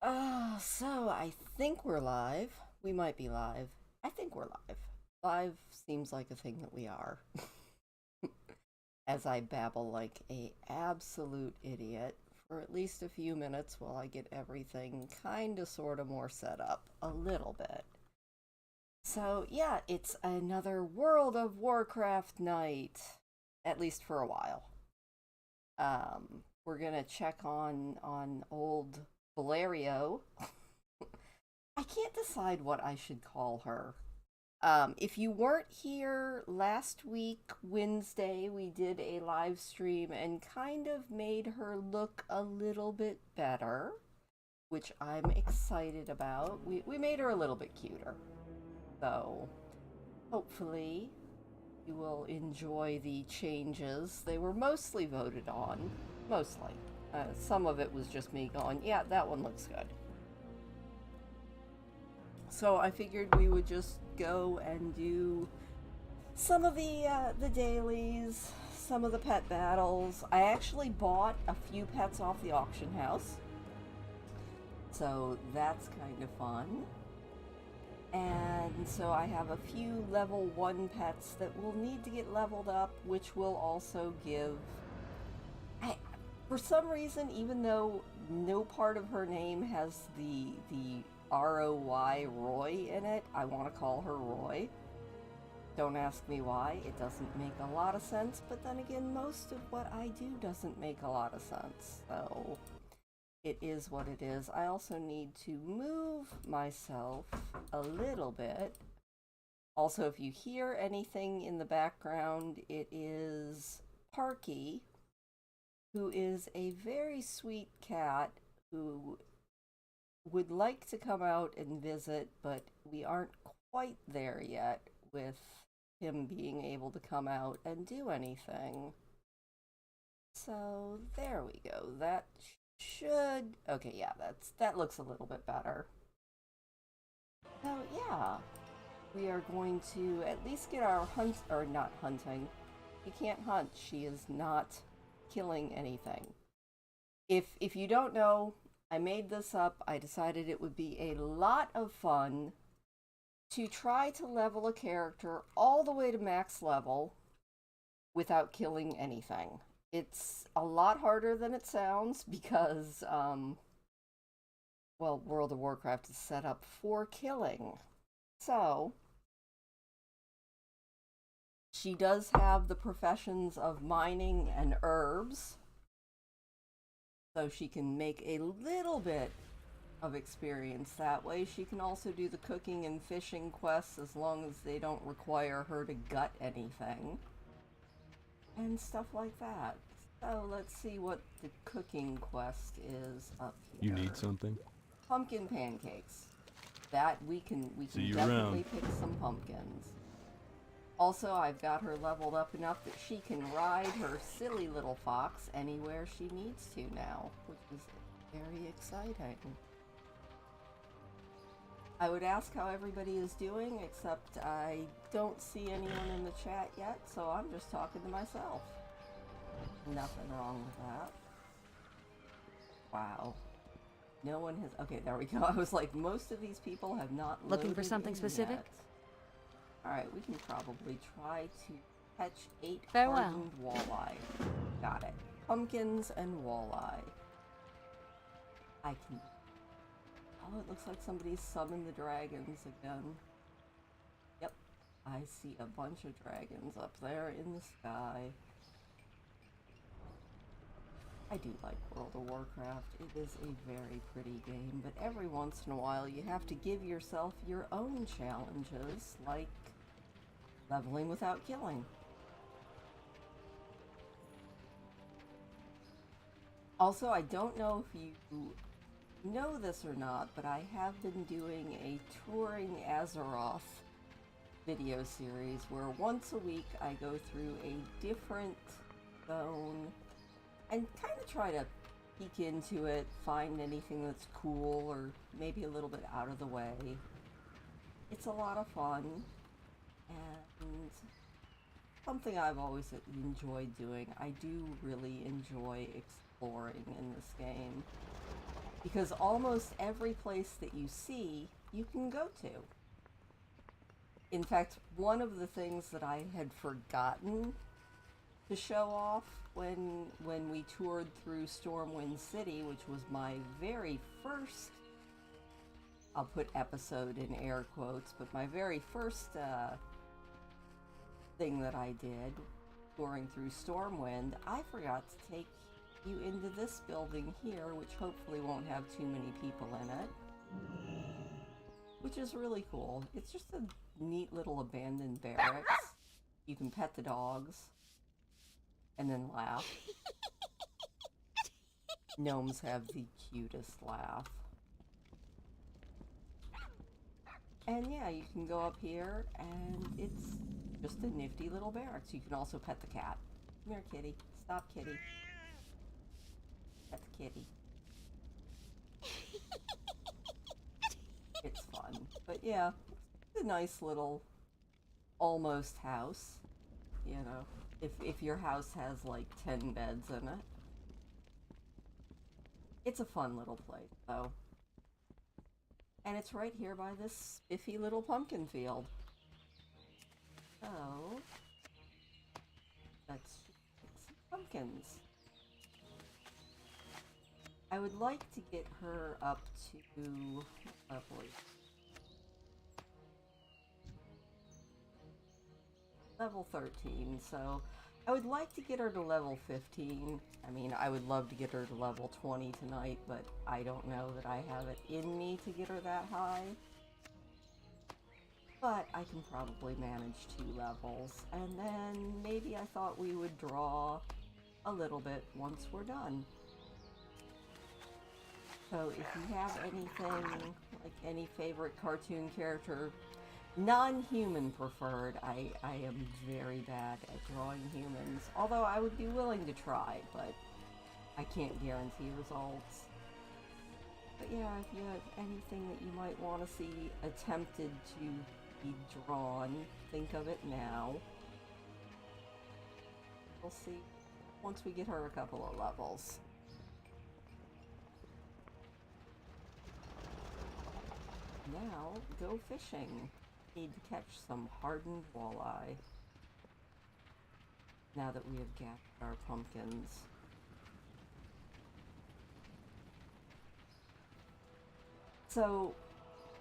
So I think we're live. We might be live. I think we're live. Live seems like a thing that we are. As I babble like a absolute idiot for at least a few minutes while I get everything kinda sorta more set up a little bit. So yeah, it's another World of Warcraft night. At least for a while. We're gonna check on old Valerio. I can't decide what I should call her. If you weren't here last week, Wednesday, we did a live stream and kind of made her look a little bit better, which I'm excited about. We made her a little bit cuter. So, hopefully, you will enjoy the changes. They were mostly voted on. Mostly. Some of it was just me going, yeah, that one looks good. So I figured we would just go and do some of the dailies, some of the pet battles. I actually bought a few pets off the auction house, so that's kind of fun. And so I have a few level 1 pets that will need to get leveled up, which will also give... for some reason, even though no part of her name has the R-O-Y, Roy, in it, I want to call her Roy. Don't ask me why, it doesn't make a lot of sense, but then again, most of what I do doesn't make a lot of sense, so it is what it is. I also need to move myself a little bit. Also, if you hear anything in the background, it is Parky, who is a very sweet cat who would like to come out and visit, but we aren't quite there yet with him being able to come out and do anything. So there we go. That should... okay, yeah, that looks a little bit better. So yeah, we are going to at least get our hunt... or not hunting. She can't hunt. She is not killing anything. If you don't know, I made this up. I decided it would be a lot of fun to try to level a character all the way to max level without killing anything. It's a lot harder than it sounds because, well, World of Warcraft is set up for killing. So, she does have the professions of mining and herbs, so she can make a little bit of experience that way. She can also do the cooking and fishing quests as long as they don't require her to gut anything. And stuff like that. So let's see what the cooking quest is up here. You need something? Pumpkin pancakes. That we can See you definitely around. pick some pumpkins. Also, I've got her leveled up enough that she can ride her silly little fox anywhere she needs to now, which is very exciting. I would ask how everybody is doing, except I don't see anyone in the chat yet, so I'm just talking to myself. Nothing wrong with that. Wow. No one has... okay, there we go. I was like, most of these people have not Looking for something specific? Alright, we can probably try to catch 8 Farewell. hardened walleye. Got it. Pumpkins and walleye. I can... oh, it looks like somebody summoned the dragons again. Yep. I see a bunch of dragons up there in the sky. I do like World of Warcraft. It is a very pretty game, but every once in a while you have to give yourself your own challenges, like leveling without killing. Also, I don't know if you know this or not, but I have been doing a Touring Azeroth video series where once a week I go through a different zone and kind of try to peek into it, find anything that's cool or maybe a little bit out of the way. It's a lot of fun and something I've always enjoyed doing. I do really enjoy exploring in this game. Because almost every place that you see, you can go to. In fact, one of the things that I had forgotten to show off when we toured through Stormwind City, which was my very first, I'll put episode in air quotes, but my very first thing that I did touring through Stormwind, I forgot to take you into this building here, which hopefully won't have too many people in it, which is really cool. It's just a neat little abandoned barracks. You can pet the dogs and then laugh. Gnomes have the cutest laugh. And yeah, you can go up here and it's just a nifty little barracks. You can also pet the cat. Come here, kitty. Stop, kitty. Pet the kitty. It's fun. But yeah, it's a nice little almost house. You know, if your house has like 10 beds in it. It's a fun little place, though. And it's right here by this spiffy little pumpkin field. So, let's pick some pumpkins. I would like to get her up to level 13, so I would like to get her to level 15. I mean, I would love to get her to level 20 tonight, but I don't know that I have it in me to get her that high. But I can probably manage 2 levels, and then maybe I thought we would draw a little bit once we're done. So if you have anything, like any favorite cartoon character, non-human preferred, I am very bad at drawing humans, although I would be willing to try, but I can't guarantee results. But yeah, if you have anything that you might want to see attempted to be drawn, think of it now. We'll see once we get her a couple of levels. Now, go fishing. Need to catch some hardened walleye. Now that we have gathered our pumpkins. So,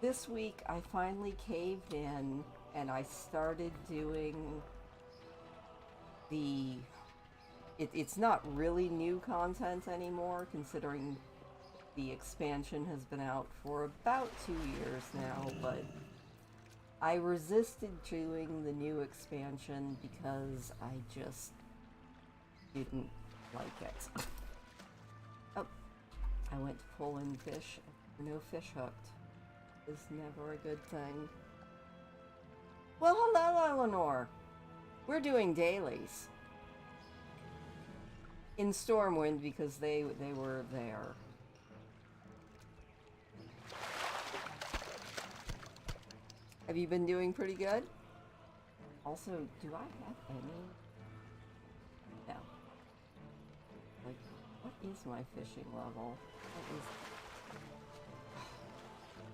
this week I finally caved in and I started doing the... It's not really new content anymore, considering the expansion has been out for about 2 years now, but I resisted doing the new expansion because I just didn't like it. Oh, I went to pull in fish. No fish hooked. Is never a good thing. Well, hello, Eleanor. We're doing dailies in Stormwind because they were there. Have you been doing pretty good? Also, do I have any? No. Like, what is my fishing level? What is...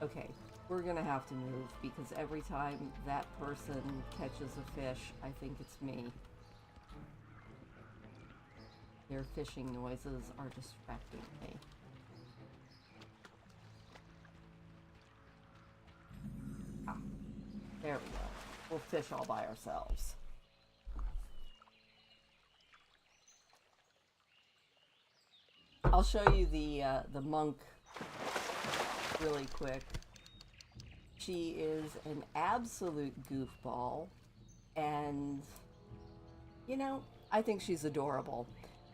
Okay, we're gonna have to move because every time that person catches a fish, I think it's me. Their fishing noises are distracting me. Ah, there we go. We'll fish all by ourselves. I'll show you the monk really quick. She is an absolute goofball, and you know, I think she's adorable.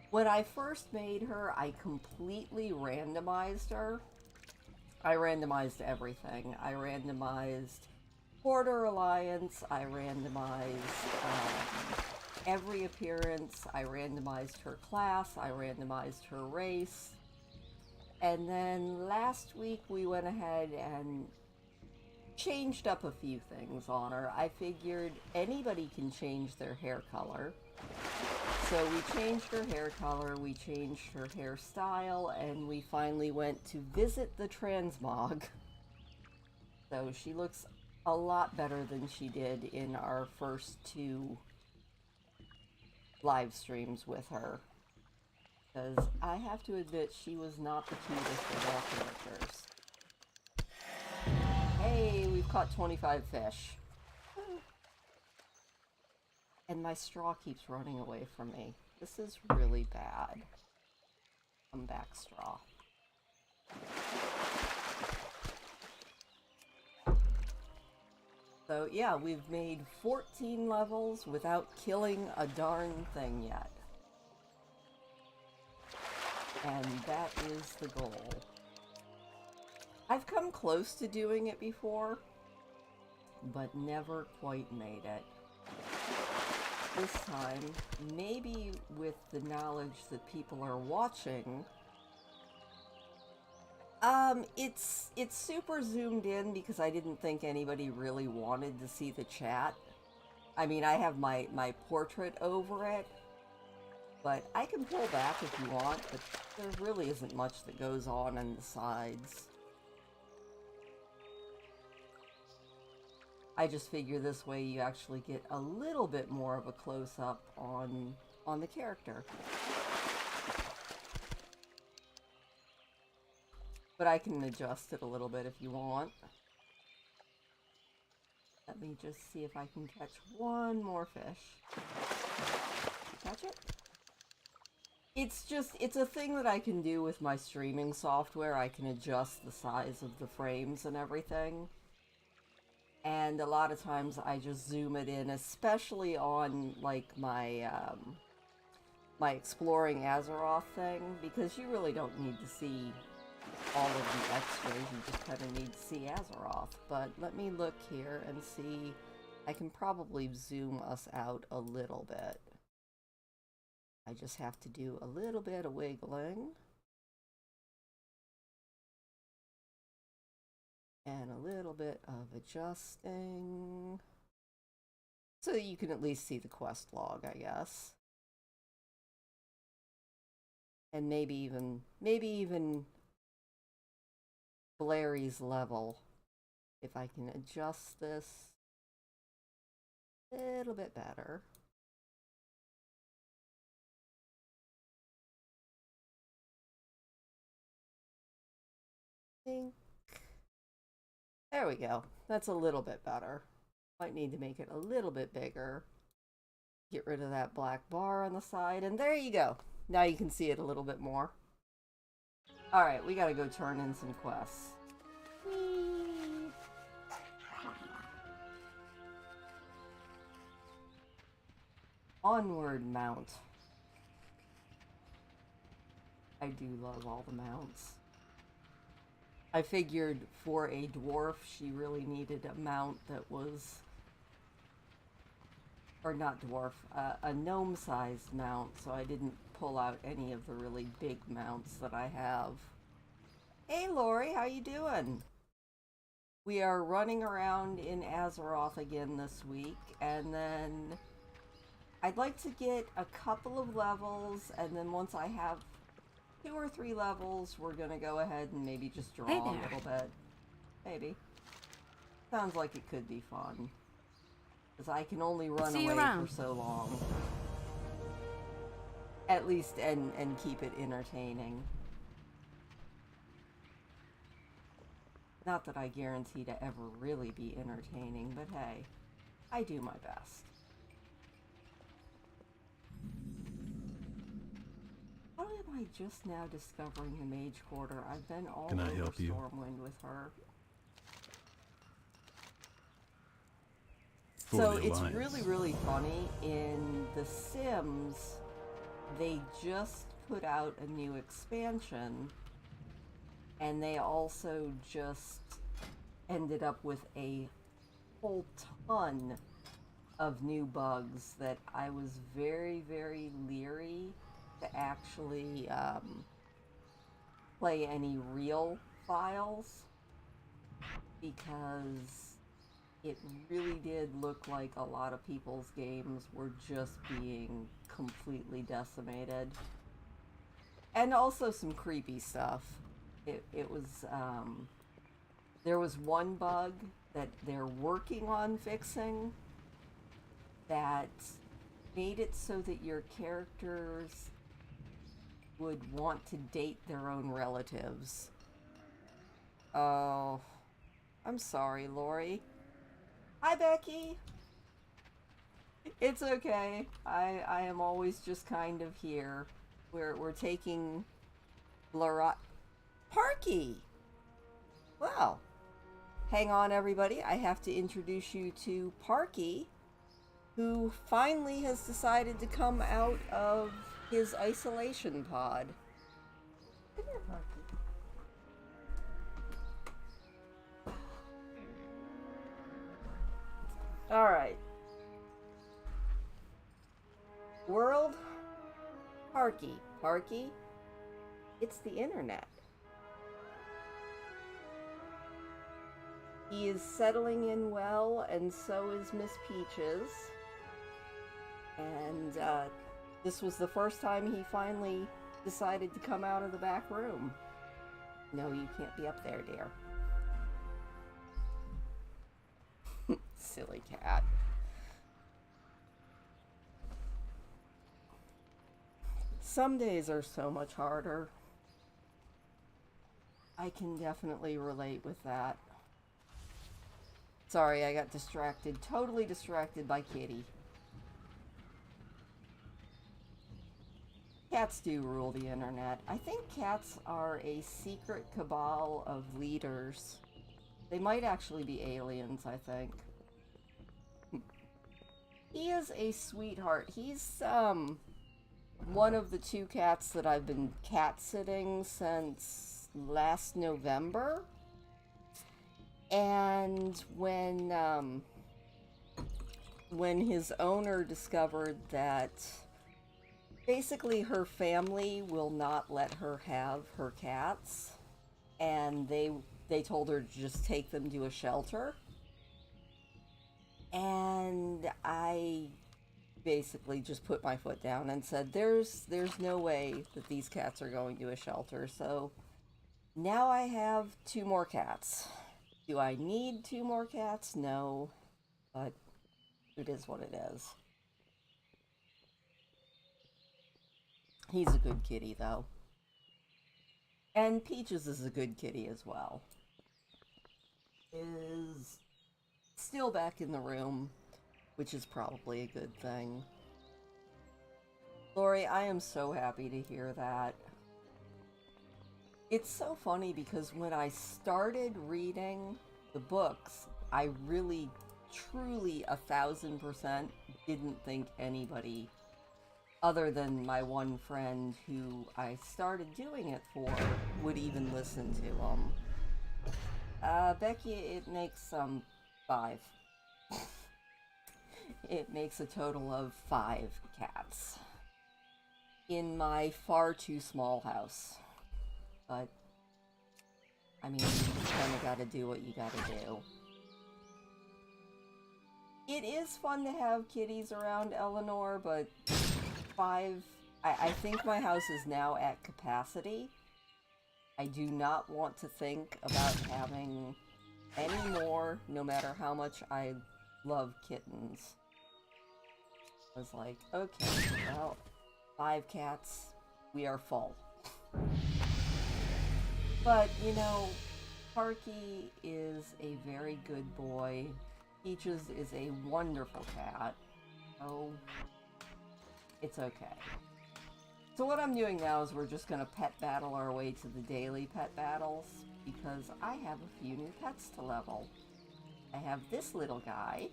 When I first made her, I completely randomized her. I randomized everything. I randomized Border Alliance, I randomized every appearance, I randomized her class, I randomized her race. And then last week we went ahead and changed up a few things on her. I figured anybody can change their hair color. So we changed her hair color, we changed her hairstyle, and we finally went to visit the transmog. So she looks a lot better than she did in our first 2 live streams with her. Because I have to admit, she was not the cutest of all characters. Hey, we've caught 25 fish. And my straw keeps running away from me. This is really bad. Come back, straw. So yeah, we've made 14 levels without killing a darn thing yet. And that is the goal. I've come close to doing it before, but never quite made it. This time, maybe with the knowledge that people are watching, it's super zoomed in because I didn't think anybody really wanted to see the chat. I mean, I have my portrait over it, but I can pull back if you want, but there really isn't much that goes on the sides. I just figure this way you actually get a little bit more of a close-up on the character. But I can adjust it a little bit if you want. Let me just see if I can catch one more fish. Catch it? It's a thing that I can do with my streaming software. I can adjust the size of the frames and everything. And a lot of times I just zoom it in, especially on like my my exploring Azeroth thing, because you really don't need to see all of the extras, you just kind of need to see Azeroth. But let me look here and see. I can probably zoom us out a little bit. I just have to do a little bit of wiggling. And a little bit of adjusting. So that you can at least see the quest log, I guess. And maybe even Blairy's level. If I can adjust this a little bit better. There we go. That's a little bit better. Might need to make it a little bit bigger. Get rid of that black bar on the side, and there you go. Now you can see it a little bit more. Alright, we gotta go turn in some quests. Whee! Onward mount. I do love all the mounts. I figured for a dwarf, she really needed a mount that was, or not dwarf, a gnome-sized mount, so I didn't pull out any of the really big mounts that I have. Hey Lori, how you doing? We are running around in Azeroth again this week, and then I'd like to get a couple of levels, and then once I have 2 or 3 levels, we're gonna go ahead and maybe just draw a little bit. Maybe. Sounds like it could be fun. Because I can only run away for so long. At least, and keep it entertaining. Not that I guarantee to ever really be entertaining, but hey, I do my best. How am I just now discovering the Mage Quarter? I've been all over Stormwind with her. So it's really, really funny. In The Sims, they just put out a new expansion, and they also just ended up with a whole ton of new bugs that I was very, very leery to actually play any real files, because it really did look like a lot of people's games were just being completely decimated. And also some creepy stuff. It was, there was one bug that they're working on fixing that made it so that your characters would want to date their own relatives. Oh, I'm sorry, Lori. Hi, Becky. It's okay. I am always just kind of here. We're taking Laura Parky. Wow. Hang on, everybody. I have to introduce you to Parky, who finally has decided to come out of his isolation pod. Come here, Parky. All right. World, Parky. Parky, it's the internet. He is settling in well, and so is Miss Peaches. And this was the first time he finally decided to come out of the back room. No, you can't be up there, dear. Silly cat. Some days are so much harder. I can definitely relate with that. Sorry, I got distracted. Totally distracted by Kitty. Cats do rule the internet. I think cats are a secret cabal of leaders. They might actually be aliens, I think. He is a sweetheart. He's, one of the two cats that I've been cat-sitting since last November. And when his owner discovered that basically her family will not let her have her cats, and they told her to just take them to a shelter. And I basically just put my foot down and said, there's no way that these cats are going to a shelter. So now I have 2 more cats. Do I need 2 more cats? No, but it is what it is. He's a good kitty, though. And Peaches is a good kitty as well. Is still back in the room, which is probably a good thing. Lori, I am so happy to hear that. It's so funny because when I started reading the books, I really, truly, 1000% didn't think anybody other than my one friend who I started doing it for would even listen to them. Becky, it makes 5. It makes a total of 5 cats in my far too small house. But, I mean, you kind of gotta do what you gotta do. It is fun to have kitties around, Eleanor, but 5... I think my house is now at capacity. I do not want to think about having any more, no matter how much I love kittens. I was like, okay, well, 5 cats, we are full. But, you know, Parky is a very good boy. Peaches is a wonderful cat. Oh, it's okay. So what I'm doing now is we're just going to pet battle our way to the daily pet battles, because I have a few new pets to level. I have this little guy,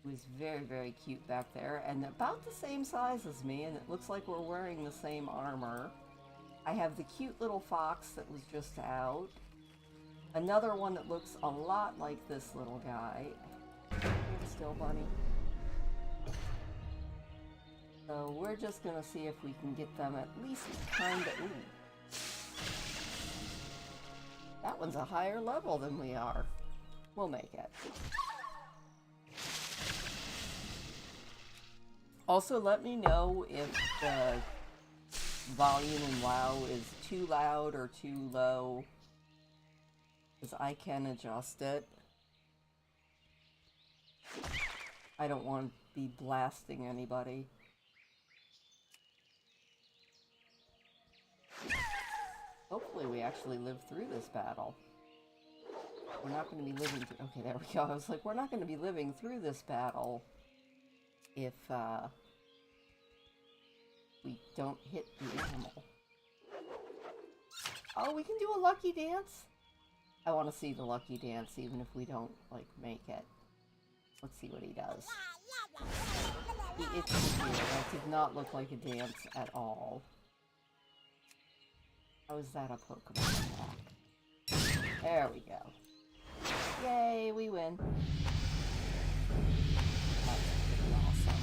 who is very, very cute back there, and about the same size as me, and it looks like we're wearing the same armor. I have the cute little fox that was just out. Another one that looks a lot like this little guy. Still, bunny. So we're just gonna see if we can get them at least kinda... Ooh. That one's a higher level than we are. We'll make it. Also, let me know if the volume in WoW is too loud or too low, because I can adjust it. I don't want to be blasting anybody. Hopefully we actually live through this battle. We're not going to be living through... Okay, there we go. I was like, we're not going to be living through this battle if, we don't hit the animal. Oh, we can do a lucky dance? I want to see the lucky dance, even if we don't, like, make it. Let's see what he does. He itches here. That did not look like a dance at all. How is that a Pokemon attack? There we go. Yay, we win. That's pretty awesome.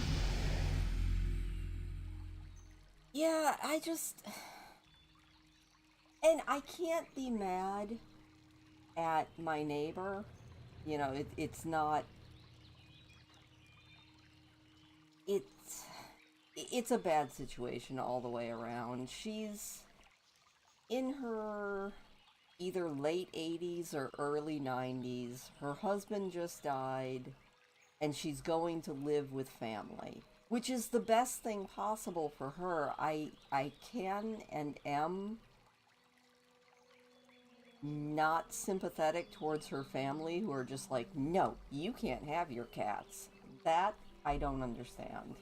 Yeah, I just... And I can't be mad at my neighbor. You know, it's not... It's a bad situation all the way around. She's in her either late 80s or early 90s. Her husband just died, and she's going to live with family, which is the best thing possible for her. I can and am not sympathetic towards her family, who are just like, no, you can't have your cats. That I don't understand.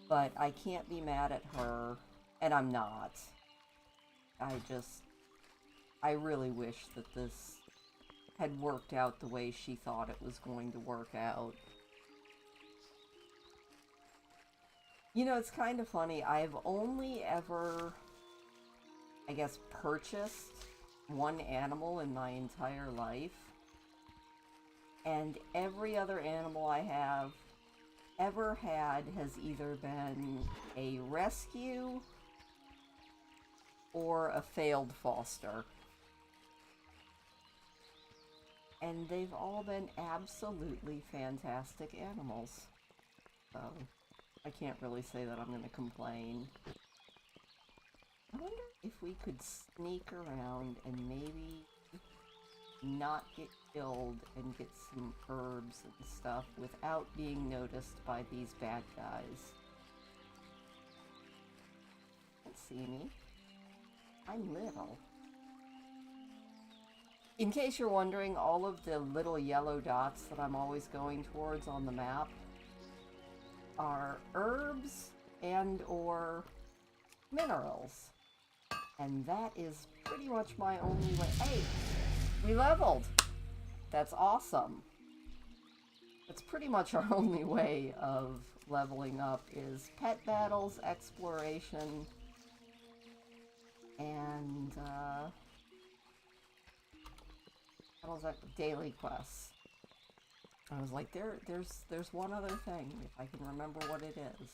But I can't be mad at her, and I'm not. I really wish that this had worked out the way she thought it was going to work out. You know, it's kind of funny. I've only ever, I guess, purchased one animal in my entire life. And every other animal I have ever had has either been a rescue or a failed foster. And they've all been absolutely fantastic animals. So, I can't really say that I'm going to complain. I wonder if we could sneak around and maybe not get killed and get some herbs and stuff without being noticed by these bad guys. Can't see me. I'm little. In case you're wondering, all of the little yellow dots that I'm always going towards on the map are herbs and or minerals. And that is pretty much my only way. Hey, we leveled! That's awesome. That's pretty much our only way of leveling up is pet battles, exploration, and what was that? Daily quests. I was like, there's one other thing, if I can remember what it is.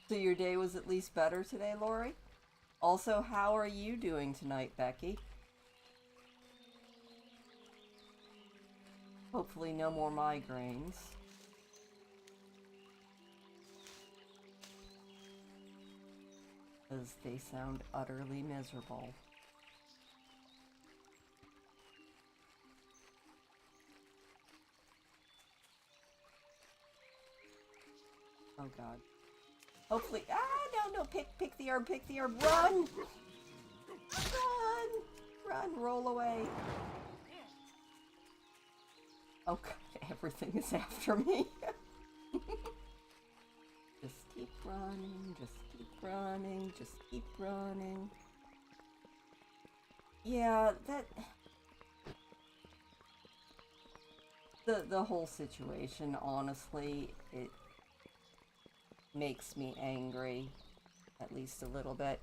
So your day was at least better today, Lori? Also, how are you doing tonight, Becky? Hopefully no more migraines. Because they sound utterly miserable. Oh god. Hopefully, no, pick the herb, run! Run, roll away. Oh god, everything is after me. Just keep running, just keep running. Yeah, the whole situation, honestly, it makes me angry, at least a little bit.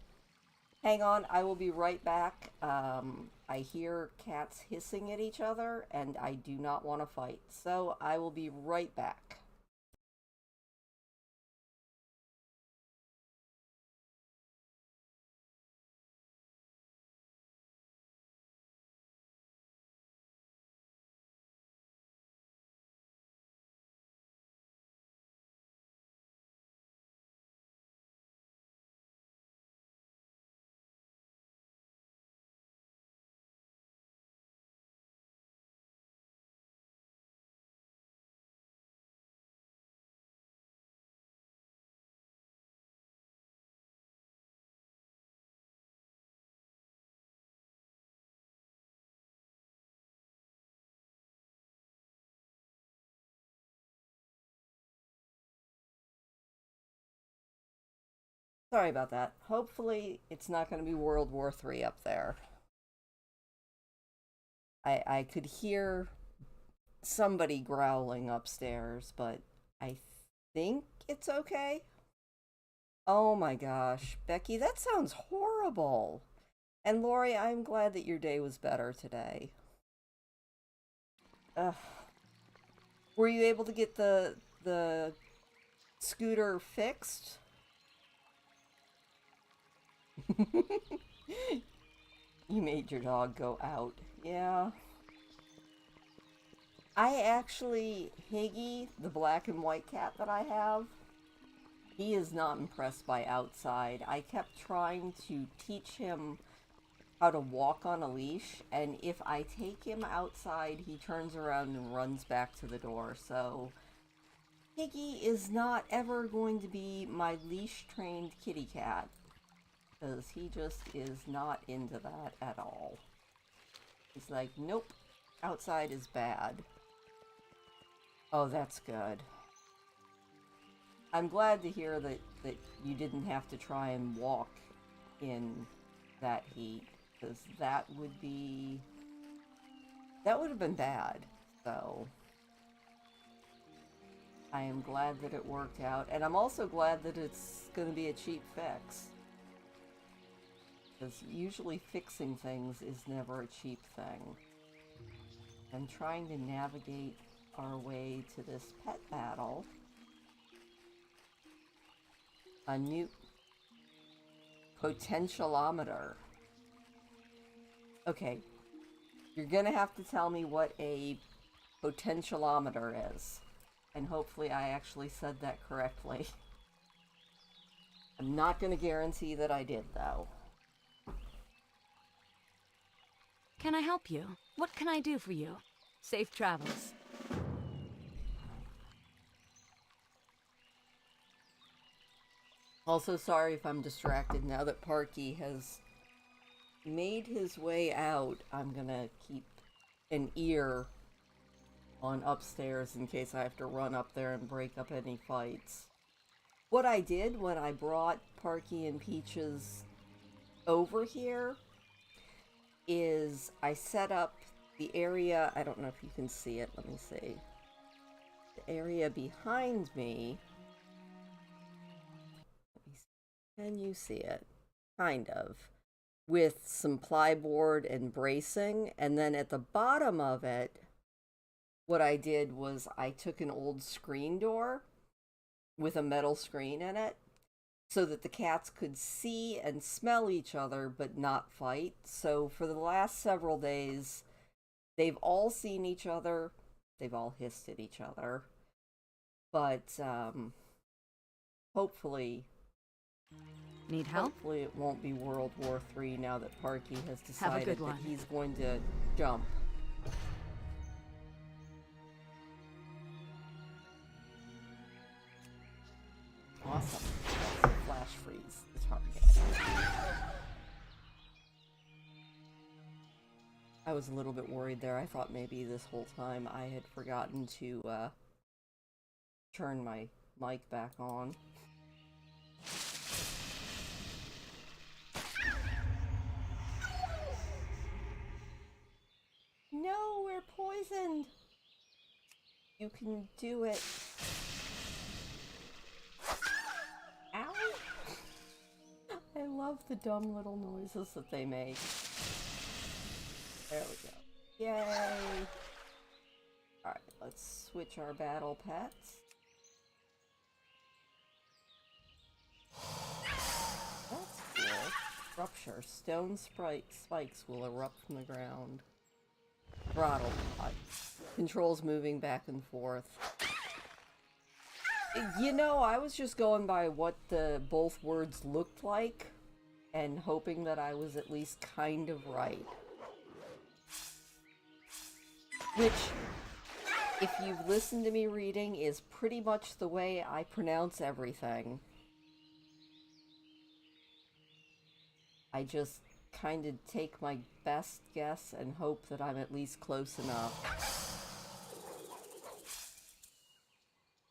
Hang on, I will be right back. I hear cats hissing at each other, and I do not want to fight, so I will be right back. Sorry about that. Hopefully it's not going to be World War III up there. I could hear somebody growling upstairs, but I think it's okay. Oh my gosh, Becky, that sounds horrible. And Lori, I'm glad that your day was better today. Ugh. Were you able to get the scooter fixed? You made your dog go out. Yeah. I actually, Higgy, the black and white cat that I have, he is not impressed by outside. I kept trying to teach him how to walk on a leash, and if I take him outside, he turns around and runs back to the door. So Higgy is not ever going to be my leash-trained kitty cat, because he just is not into that at all. He's like, nope, outside is bad. Oh, that's good. I'm glad to hear that you didn't have to try and walk in that heat, because that would have been bad. So I am glad that it worked out, and I'm also glad that it's going to be a cheap fix, because usually fixing things is never a cheap thing. I'm trying to navigate our way to this pet battle. A new potentiometer. Okay, you're gonna have to tell me what a potentiometer is. And hopefully I actually said that correctly. I'm not gonna guarantee that I did, though. Can I help you? What can I do for you? Safe travels. Also, sorry if I'm distracted now that Parky has made his way out. I'm gonna keep an ear on upstairs in case I have to run up there and break up any fights. What I did when I brought Parky and Peaches over here is I set up the area, I don't know if you can see it, let me see. The area behind me. Can you see it? Kind of. With some plyboard and bracing, and then at the bottom of it, what I did was I took an old screen door with a metal screen in it so that the cats could see and smell each other but not fight. So for the last several days, they've all seen each other. They've all hissed at each other. But hopefully... Need help? Hopefully it won't be World War III now that Parky has decided that one. he's going to jump. Awesome. That's a flash freeze the target. I was a little bit worried there. I thought maybe this whole time I had forgotten to turn my mic back on. No, we're poisoned. You can do it. Ow! I love the dumb little noises that they make. There we go. Yay! Alright, let's switch our battle pets. That's cool. Rupture. Stone spikes will erupt from the ground. Throttle pod. Controls moving back and forth. You know, I was just going by what the both words looked like and hoping that I was at least kind of right. Which, if you've listened to me reading, is pretty much the way I pronounce everything. I just kind of take my best guess and hope that I'm at least close enough.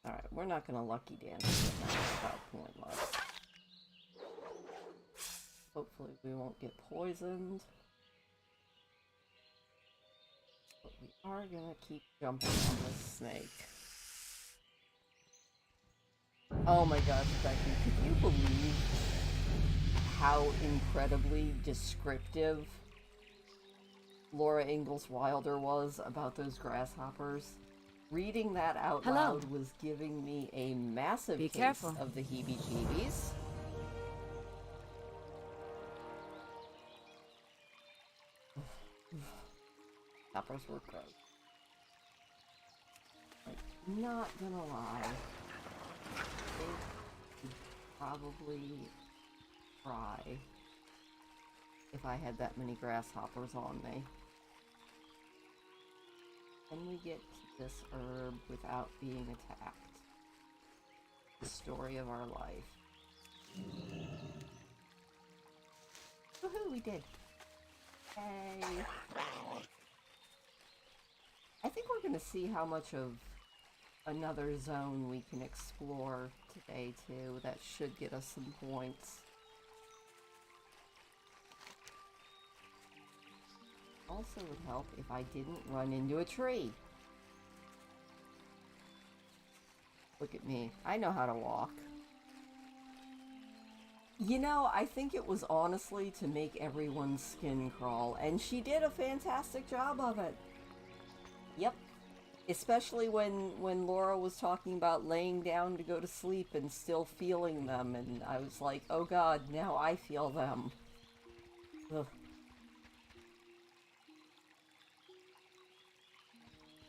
Alright, we're not gonna lucky dance. That's about pointless. Hopefully we won't get poisoned. But we are gonna keep jumping on this snake. Oh my gosh, Becky, could you believe how incredibly descriptive Laura Ingalls Wilder was about those grasshoppers? Reading that out loud was giving me a massive case of the heebie-jeebies. Hoppers were gross. Like, not gonna lie. They would probably cry if I had that many grasshoppers on me. Can we get to this herb without being attacked? The story of our life. Woohoo, we did. Hey. I think we're gonna see how much of another zone we can explore today too. That should get us some points. Also would help if I didn't run into a tree. Look at me. I know how to walk. You know, I think it was honestly to make everyone's skin crawl, and she did a fantastic job of it. Yep. Especially when Laura was talking about laying down to go to sleep and still feeling them, and I was like, oh god, now I feel them. Ugh.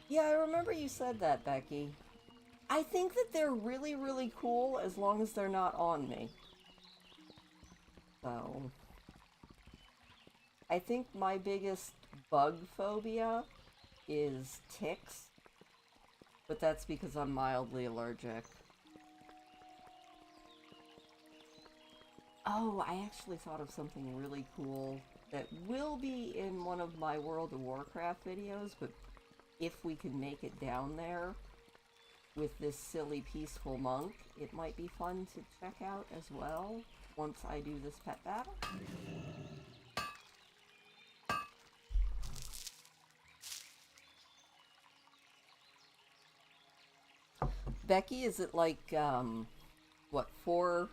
Yeah, I remember you said that, Becky. I think that they're really, really cool as long as they're not on me. So, I think my biggest bug phobia is ticks, but that's because I'm mildly allergic. Oh, I actually thought of something really cool that will be in one of my World of Warcraft videos, but if we can make it down there with this silly peaceful monk, it might be fun to check out as well once I do this pet battle. Becky, is it like, what, 4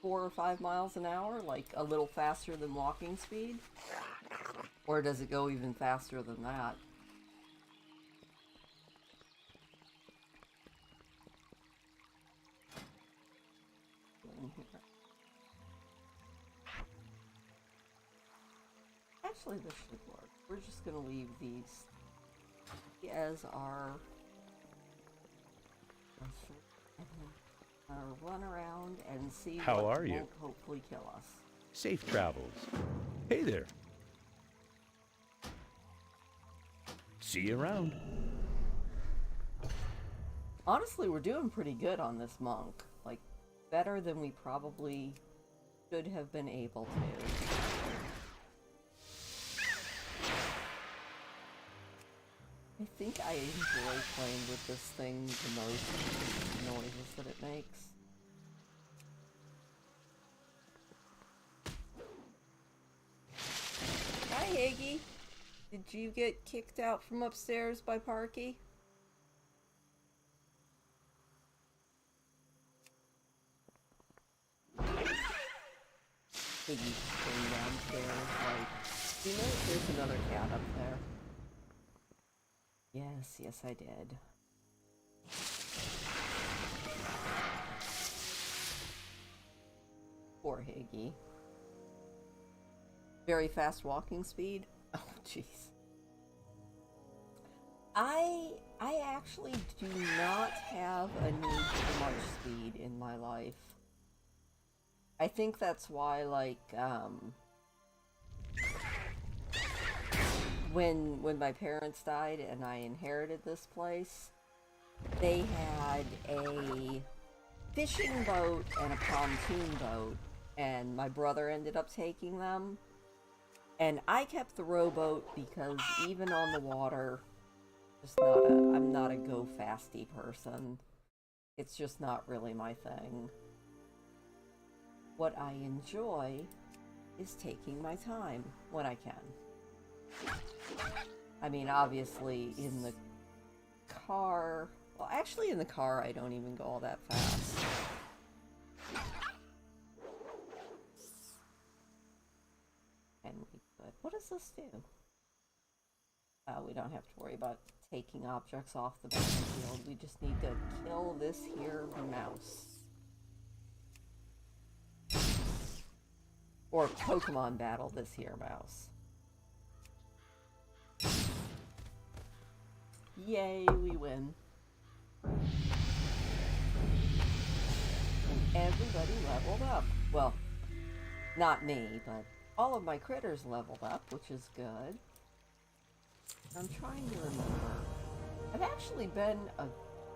or 5 miles an hour? Like a little faster than walking speed? Or does it go even faster than that? Actually, this should work. We're just gonna leave these as our run around and see How what are you? won't hopefully kill us. Safe travels. Hey there. See you around. Honestly, we're doing pretty good on this monk. Like, better than we probably should have been able to. I think I enjoy playing with this thing the most, the noises that it makes. Hi, Higgy. Did you get kicked out from upstairs by Parky? Higgy's going downstairs like, you know, there's another cat up there. Yes, I did. Poor Higgy. Very fast walking speed? Oh, jeez. I actually do not have a need for much speed in my life. I think that's why, like, when my parents died and I inherited this place, they had a fishing boat and a pontoon boat, and my brother ended up taking them. And I kept the rowboat because even on the water, I'm not a go fasty person. It's just not really my thing. What I enjoy is taking my time when I can. I mean, obviously in the car... Well, actually in the car I don't even go all that fast. And we could... What does this do? We don't have to worry about taking objects off the battlefield. We just need to kill this here mouse. Or Pokemon battle this here mouse. Yay, we win. And everybody leveled up. Well, not me, but all of my critters leveled up, which is good. I'm trying to remember. I've actually been a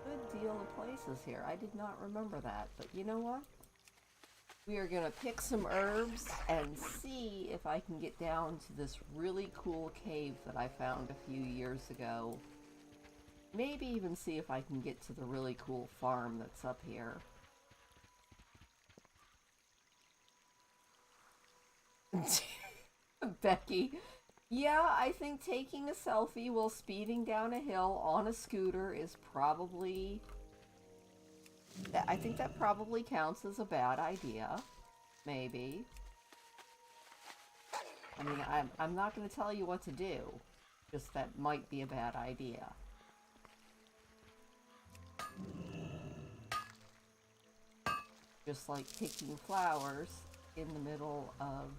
good deal of places here. I did not remember that, but you know what? We are gonna pick some herbs and see if I can get down to this really cool cave that I found a few years ago. Maybe even see if I can get to the really cool farm that's up here. Becky. Yeah, I think taking a selfie while speeding down a hill on a scooter is probably... I think that probably counts as a bad idea. Maybe. I mean, I'm not going to tell you what to do. Just that might be a bad idea. Just like picking flowers in the middle of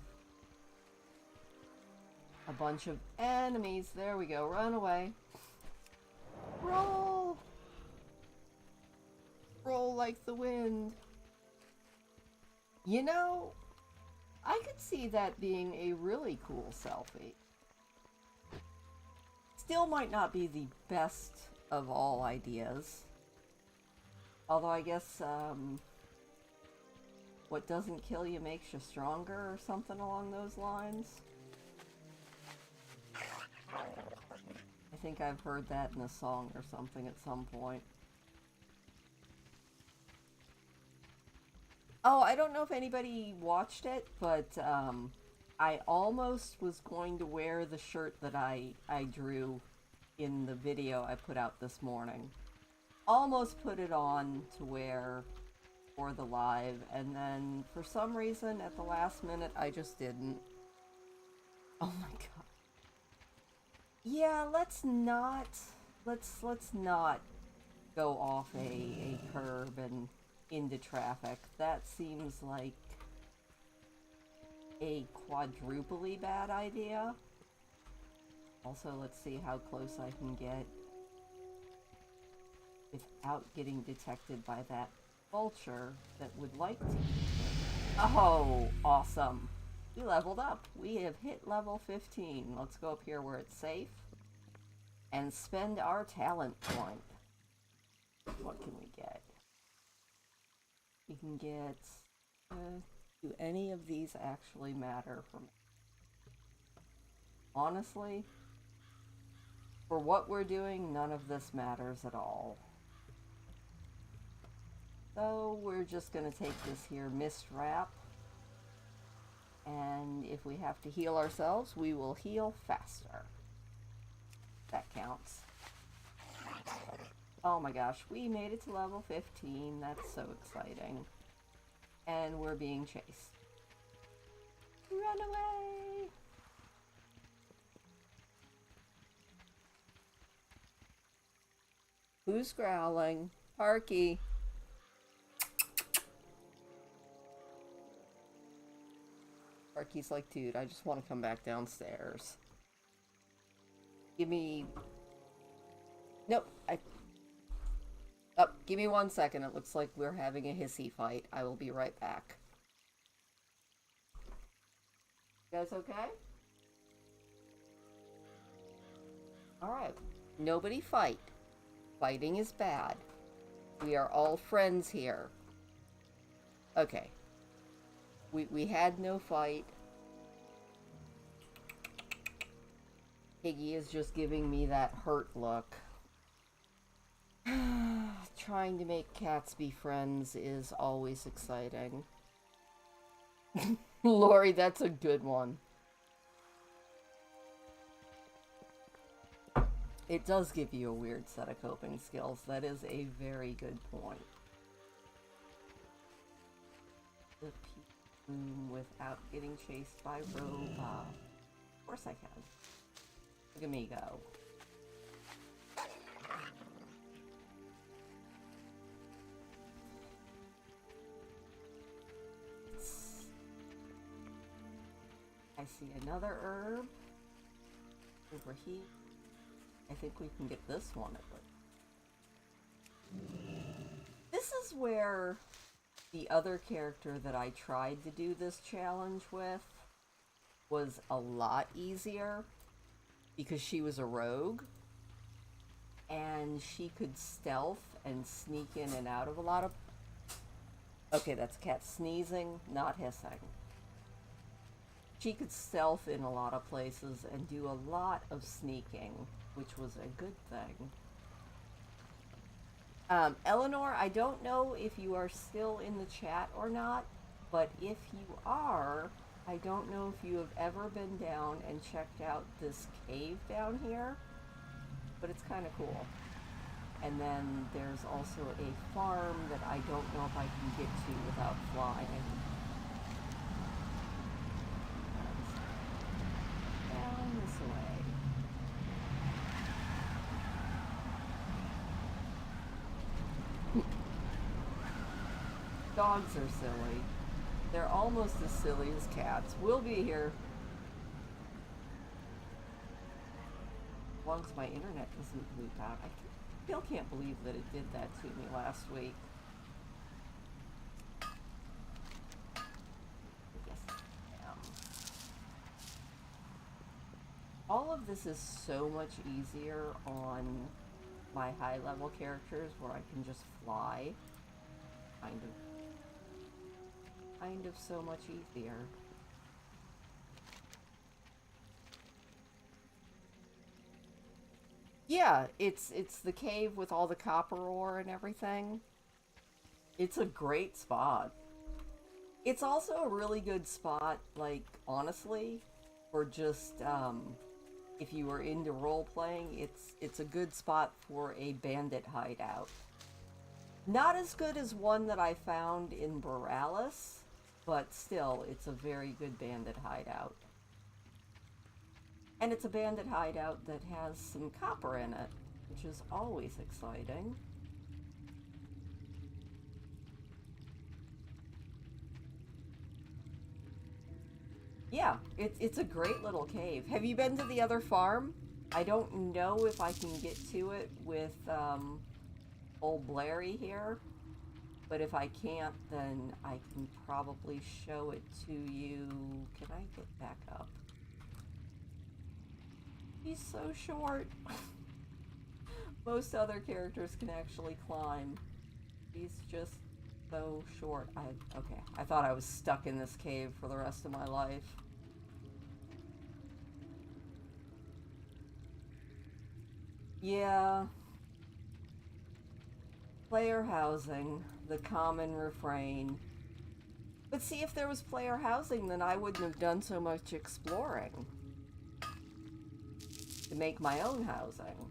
a bunch of enemies. There we go. Run away. Roll! Roll like the wind. You know, I could see that being a really cool selfie. Still might not be the best of all ideas. Although I guess, what doesn't kill you makes you stronger or something along those lines. I think I've heard that in a song or something at some point. Oh, I don't know if anybody watched it, but I almost was going to wear the shirt that I drew in the video I put out this morning. Almost put it on to wear for the live, and then for some reason at the last minute I just didn't. Oh my god. Yeah, let's not go off a curb and into traffic. That seems like a quadruply bad idea. Also, let's see how close I can get without getting detected by that vulture that would like to. Oh, awesome. We leveled up. We have hit level 15. Let's go up here where it's safe and spend our talent point. What can we get? We can get... do any of these actually matter for me? Honestly, for what we're doing, none of this matters at all. So we're just going to take this here mist wrap. And if we have to heal ourselves, we will heal faster. That counts. Oh my gosh, we made it to level 15. That's so exciting. And we're being chased. Run away! Who's growling? Parky. Parky's like, dude, I just want to come back downstairs. Give me... Nope, give me 1 second. It looks like we're having a hissy fight. I will be right back. You guys okay? Alright. Nobody fight. Fighting is bad. We are all friends here. Okay. We had no fight. Piggy is just giving me that hurt look. Trying to make cats be friends is always exciting. Lori, that's a good one. It does give you a weird set of coping skills. That is a very good point. The room without getting chased by robot. Of course I can. Look at me go. I see another herb over here. I think we can get this one at least. This is where the other character that I tried to do this challenge with was a lot easier because she was a rogue and she could stealth and sneak in and out of a lot of... Okay, that's a cat sneezing, not hissing. She could stealth in a lot of places and do a lot of sneaking, which was a good thing. Eleanor, I don't know if you are still in the chat or not, but if you are, I don't know if you have ever been down and checked out this cave down here, but it's kind of cool. And then there's also a farm that I don't know if I can get to without flying. Down this way. Dogs are silly. They're almost as silly as cats. We'll be here. As long as my internet doesn't loop out. I still can't believe that it did that to me last week. Yes, I am. All of this is so much easier on my high-level characters where I can just fly. Kind of so much easier. Yeah, it's the cave with all the copper ore and everything. It's a great spot. It's also a really good spot, like, honestly, for just, if you were into role-playing, it's a good spot for a bandit hideout. Not as good as one that I found in Borealis, but still, it's a very good bandit hideout. And it's a bandit hideout that has some copper in it, which is always exciting. Yeah, it's a great little cave. Have you been to the other farm? I don't know if I can get to it with old Blairy here, but if I can't, then I can probably show it to you. Can I get back up? He's so short. Most other characters can actually climb. He's just so short. Okay, I thought I was stuck in this cave for the rest of my life. Yeah. Player housing, the common refrain. But see, if there was player housing, then I wouldn't have done so much exploring to make my own housing.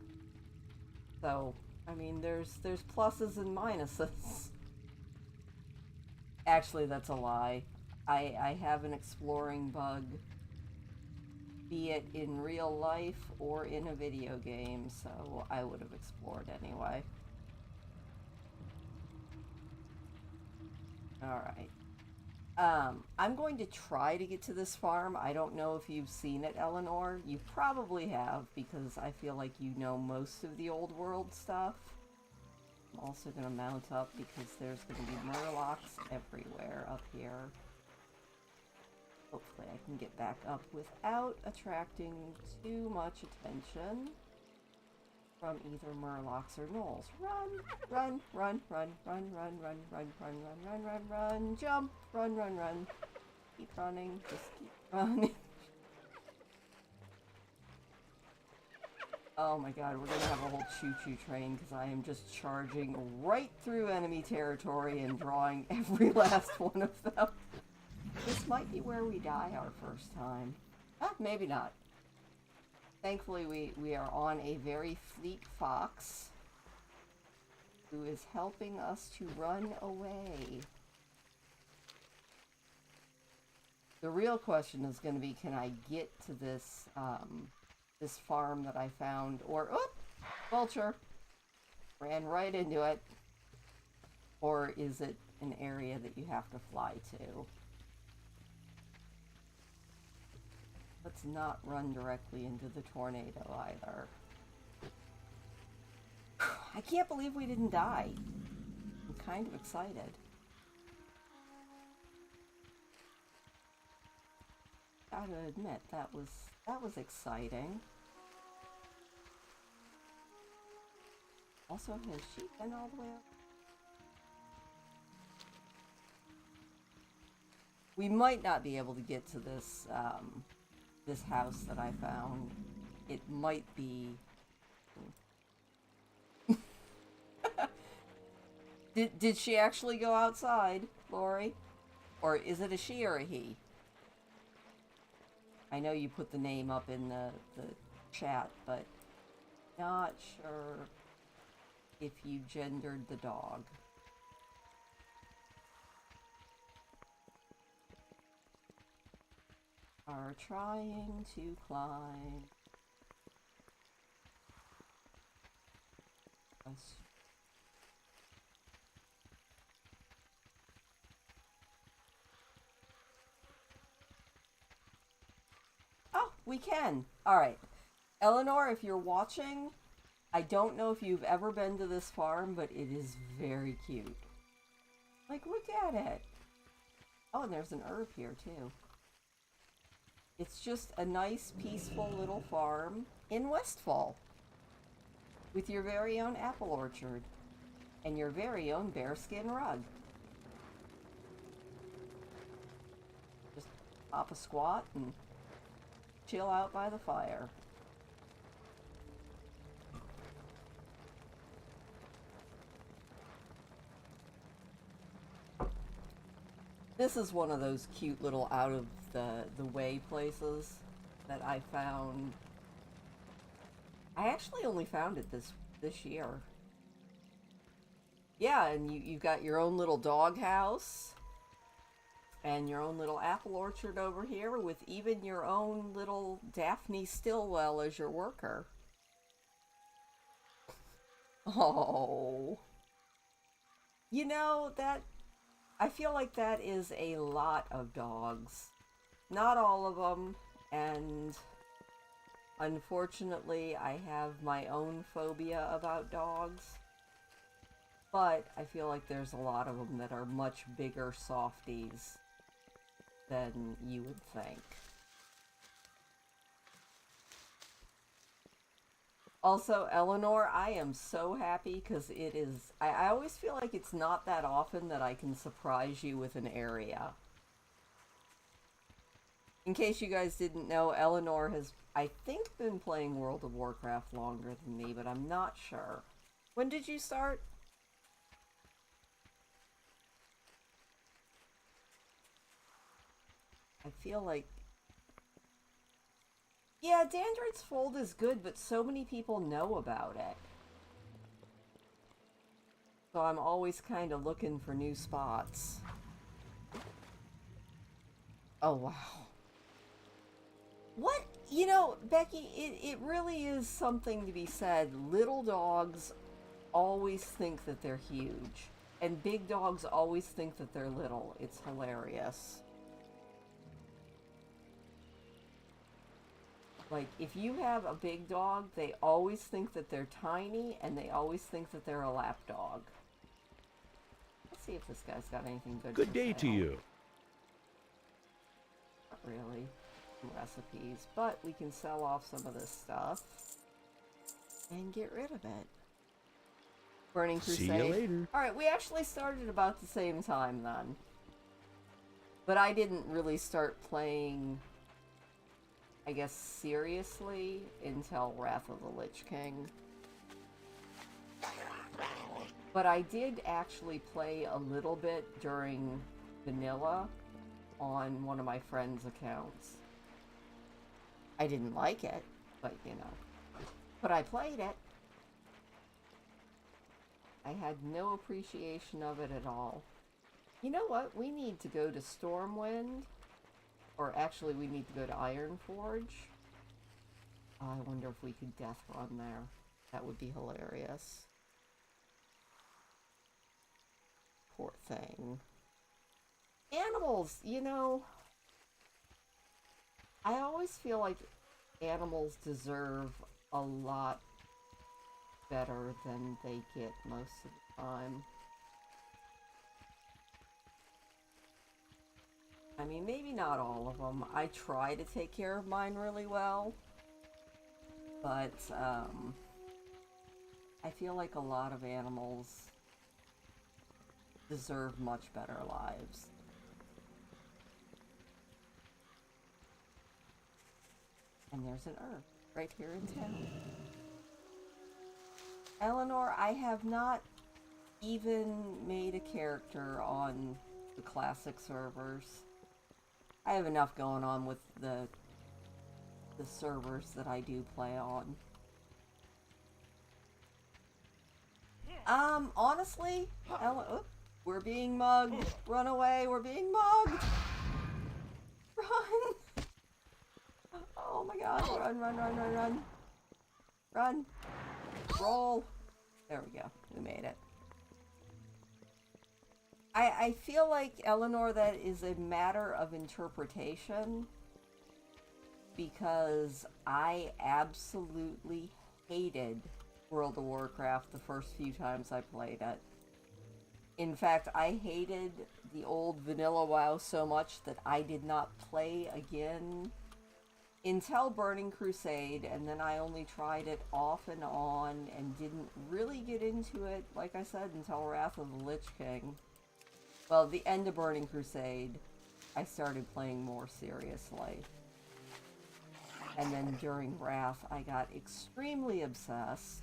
So, I mean, there's pluses and minuses. Actually, that's a lie. I have an exploring bug, be it in real life or in a video game, so I would have explored anyway. Alright. I'm going to try to get to this farm. I don't know if you've seen it, Eleanor. You probably have, because I feel like you know most of the old world stuff. I'm also going to mount up because there's going to be murlocs everywhere up here. Hopefully I can get back up without attracting too much attention from either murlocs or gnolls. Run, run, run, run, run, run, run, run, run, run, run, run, run, jump, run, run, run. Keep running, just keep running. Oh my god, we're gonna have a whole choo-choo train because I am just charging right through enemy territory and drawing every last one of them. This might be where we die our first time. Ah, maybe not. Thankfully, we are on a very fleet fox who is helping us to run away. The real question is going to be, can I get to this, this farm that I found? Or, oop! Vulture! Ran right into it. Or is it an area that you have to fly to? Let's not run directly into the tornado either. I can't believe we didn't die. I'm kind of excited. Gotta admit, that was exciting. Also, has she been all the way up? We might not be able to get to this, this house that I found. It might be... Did she actually go outside, Lori? Or is it a she or a he? I know you put the name up in the chat, but not sure if you gendered the dog. Are trying to climb. Oh, we can. All right. Eleanor, if you're watching, I don't know if you've ever been to this farm, but it is very cute. Like, look at it. Oh, and there's an herb here, too. It's just a nice, peaceful little farm in Westfall. With your very own apple orchard. And your very own bearskin rug. Just pop a squat and chill out by the fire. This is one of those cute little out of the way places that I found. I actually only found it this year. Yeah, and you got your own little dog house and your own little apple orchard over here with even your own little Daphne Stillwell as your worker. Oh. You know, that I feel like that is a lot of dogs. Not all of them, and unfortunately I have my own phobia about dogs. But I feel like there's a lot of them that are much bigger softies than you would think. Also, Eleanor, I am so happy because it is... I always feel like it's not that often that I can surprise you with an area. In case you guys didn't know, Eleanor has, I think, been playing World of Warcraft longer than me, but I'm not sure. When did you start? I feel like... Yeah, Dandrid's Fold is good, but so many people know about it. So I'm always kind of looking for new spots. Oh, wow. What? You know, Becky, it really is something to be said. Little dogs always think that they're huge. And big dogs always think that they're little. It's hilarious. Like, if you have a big dog, they always think that they're tiny, and they always think that they're a lap dog. Let's see if this guy's got anything good. Good day to you. Not really. Some recipes, but we can sell off some of this stuff and get rid of it. Burning Crusade. See you later. Alright, we actually started about the same time then. But I didn't really start playing, I guess, seriously until Wrath of the Lich King. But I did actually play a little bit during vanilla on one of my friend's accounts. I didn't like it, but you know. But I played it. I had no appreciation of it at all. You know what? We need to go to Stormwind. Or actually, we need to go to Ironforge. I wonder if we could death run there. That would be hilarious. Poor thing. Animals, you know, I always feel like animals deserve a lot better than they get most of the time. I mean, maybe not all of them. I try to take care of mine really well. But, I feel like a lot of animals deserve much better lives. And there's an Earth right here in town. Eleanor, I have not even made a character on the classic servers. I have enough going on with the servers that I do play on. Honestly, we're being mugged. Run away, we're being mugged. Run. Oh my god, run, run, run, run, run. Run. Roll. There we go. We made it. I feel like, Eleanor, that is a matter of interpretation. Because I absolutely hated World of Warcraft the first few times I played it. In fact, I hated the old vanilla WoW so much that I did not play again until Burning Crusade, and then I only tried it off and on and didn't really get into it, like I said, until Wrath of the Lich King. Well, at the end of Burning Crusade, I started playing more seriously. And then during Wrath, I got extremely obsessed.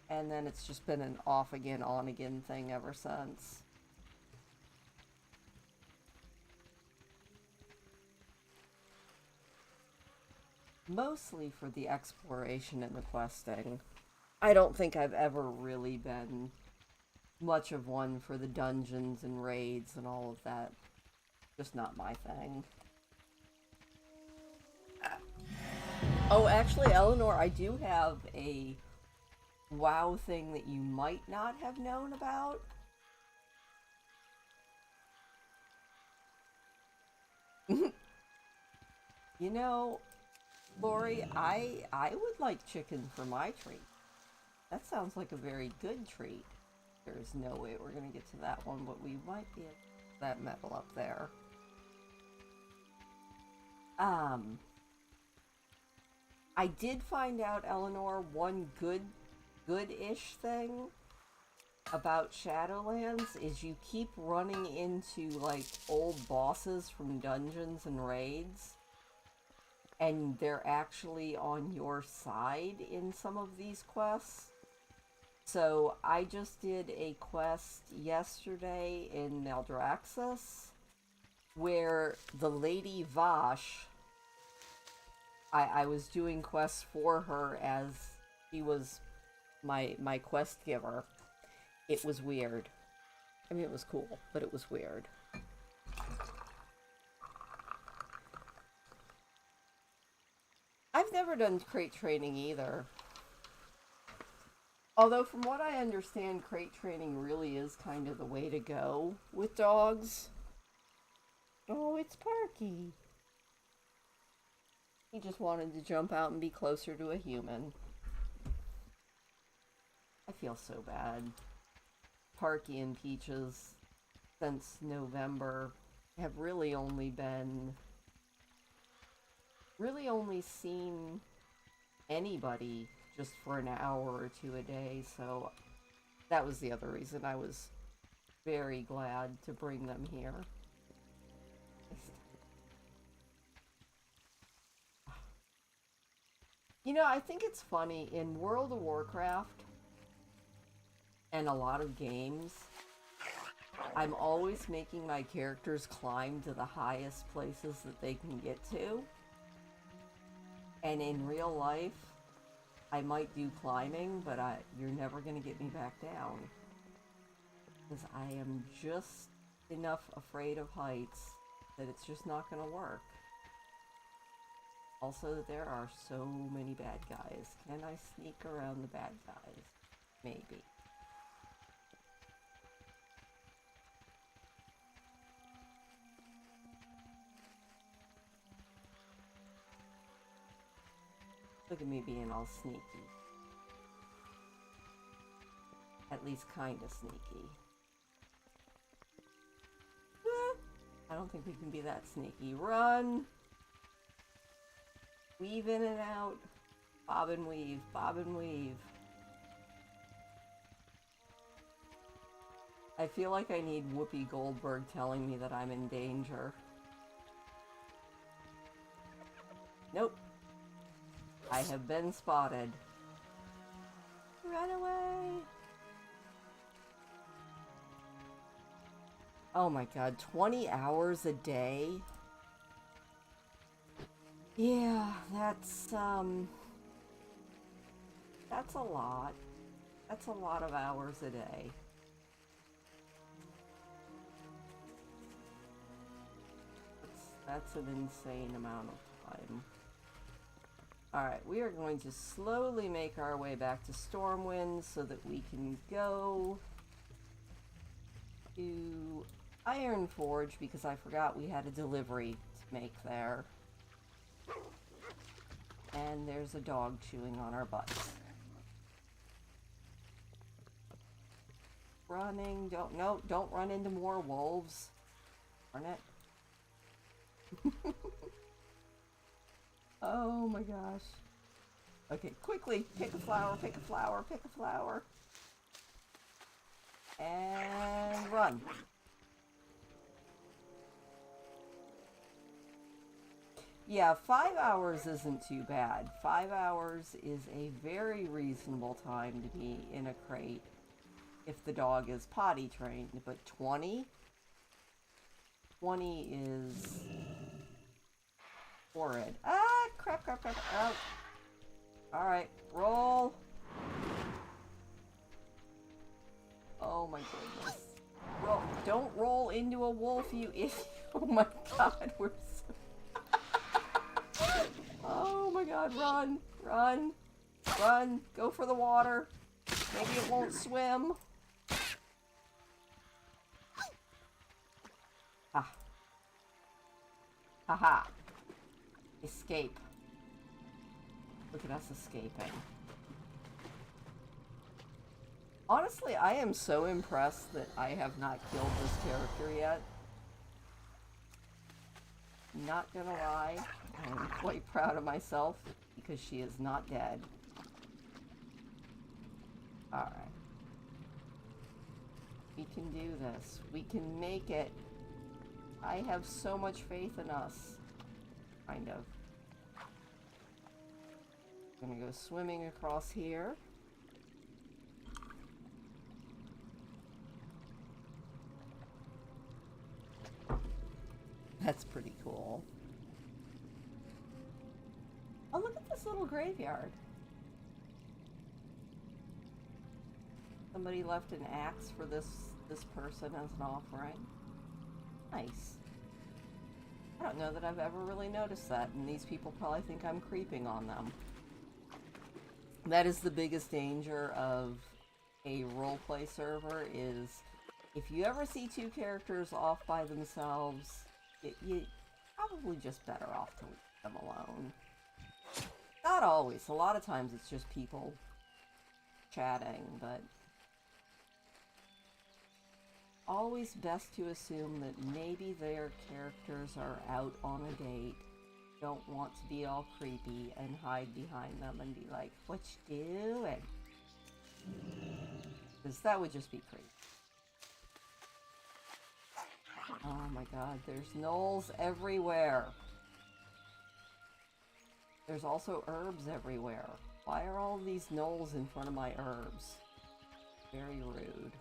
And then it's just been an off-again, on-again thing ever since. Mostly for the exploration and the questing. I don't think I've ever really been much of one for the dungeons and raids and all of that. Just not my thing. Oh, actually, Eleanor, I do have a WoW thing that you might not have known about. You know, Lori, I would like chicken for my treat. That sounds like a very good treat. There's no way we're gonna get to that one, but we might be able to get that metal up there. I did find out, Eleanor, one good-ish thing about Shadowlands is you keep running into, like, old bosses from dungeons and raids, and they're actually on your side in some of these quests. So, I just did a quest yesterday in Maldraxxus, where the Lady Vash, I was doing quests for her as she was my quest giver. It was weird. I mean, it was cool, but it was weird. I've never done crate training either. Although, from what I understand, crate training really is kind of the way to go with dogs. Oh, it's Parky. He just wanted to jump out and be closer to a human. I feel so bad. Parky and Peaches, since November, have really only seen anybody just for an hour or two a day, so that was the other reason I was very glad to bring them here. You know, I think it's funny, in World of Warcraft, and a lot of games, I'm always making my characters climb to the highest places that they can get to. And in real life, I might do climbing, but you're never going to get me back down. Because I am just enough afraid of heights that it's just not going to work. Also, there are so many bad guys. Can I sneak around the bad guys? Maybe. Look at me being all sneaky. At least kinda sneaky. I don't think we can be that sneaky. Run! Weave in and out. Bob and weave, bob and weave. I feel like I need Whoopi Goldberg telling me that I'm in danger. Nope. I have been spotted. Run away! Oh my god, 20 hours a day? Yeah, that's a lot. That's a lot of hours a day. That's an insane amount of time. Alright, we are going to slowly make our way back to Stormwind so that we can go to Ironforge because I forgot we had a delivery to make there. And there's a dog chewing on our butts. Running, don't run into more wolves. Darn it. Oh my gosh. Okay, quickly, pick a flower, pick a flower, pick a flower. And run. Yeah, 5 hours isn't too bad. 5 hours is a very reasonable time to be in a crate if the dog is potty trained, but 20? 20 is horrid. Ah, crap, crap, crap. Oh. Alright, roll. Oh my goodness. Roll. Don't roll into a wolf, you idiot. Oh my god, we're so... Oh my god, run, run, run. Go for the water. Maybe it won't swim. Ah. Haha. Escape. Look at us escaping. Honestly, I am so impressed that I have not killed this character yet. Not gonna lie, I am quite proud of myself because she is not dead. Alright. We can do this. We can make it. I have so much faith in us. Kind of. I'm gonna go swimming across here. That's pretty cool. Oh, look at this little graveyard. Somebody left an axe for this person as an offering. Nice. I don't know that I've ever really noticed that, and these people probably think I'm creeping on them. That is the biggest danger of a roleplay server, is if you ever see two characters off by themselves, you probably just better off to leave them alone. Not always. A lot of times it's just people chatting, but always best to assume that maybe their characters are out on a date, don't want to be all creepy, and hide behind them and be like, what you doing? Because that would just be creepy. Oh my god, there's gnolls everywhere. There's also herbs everywhere. Why are all these gnolls in front of my herbs? Very rude.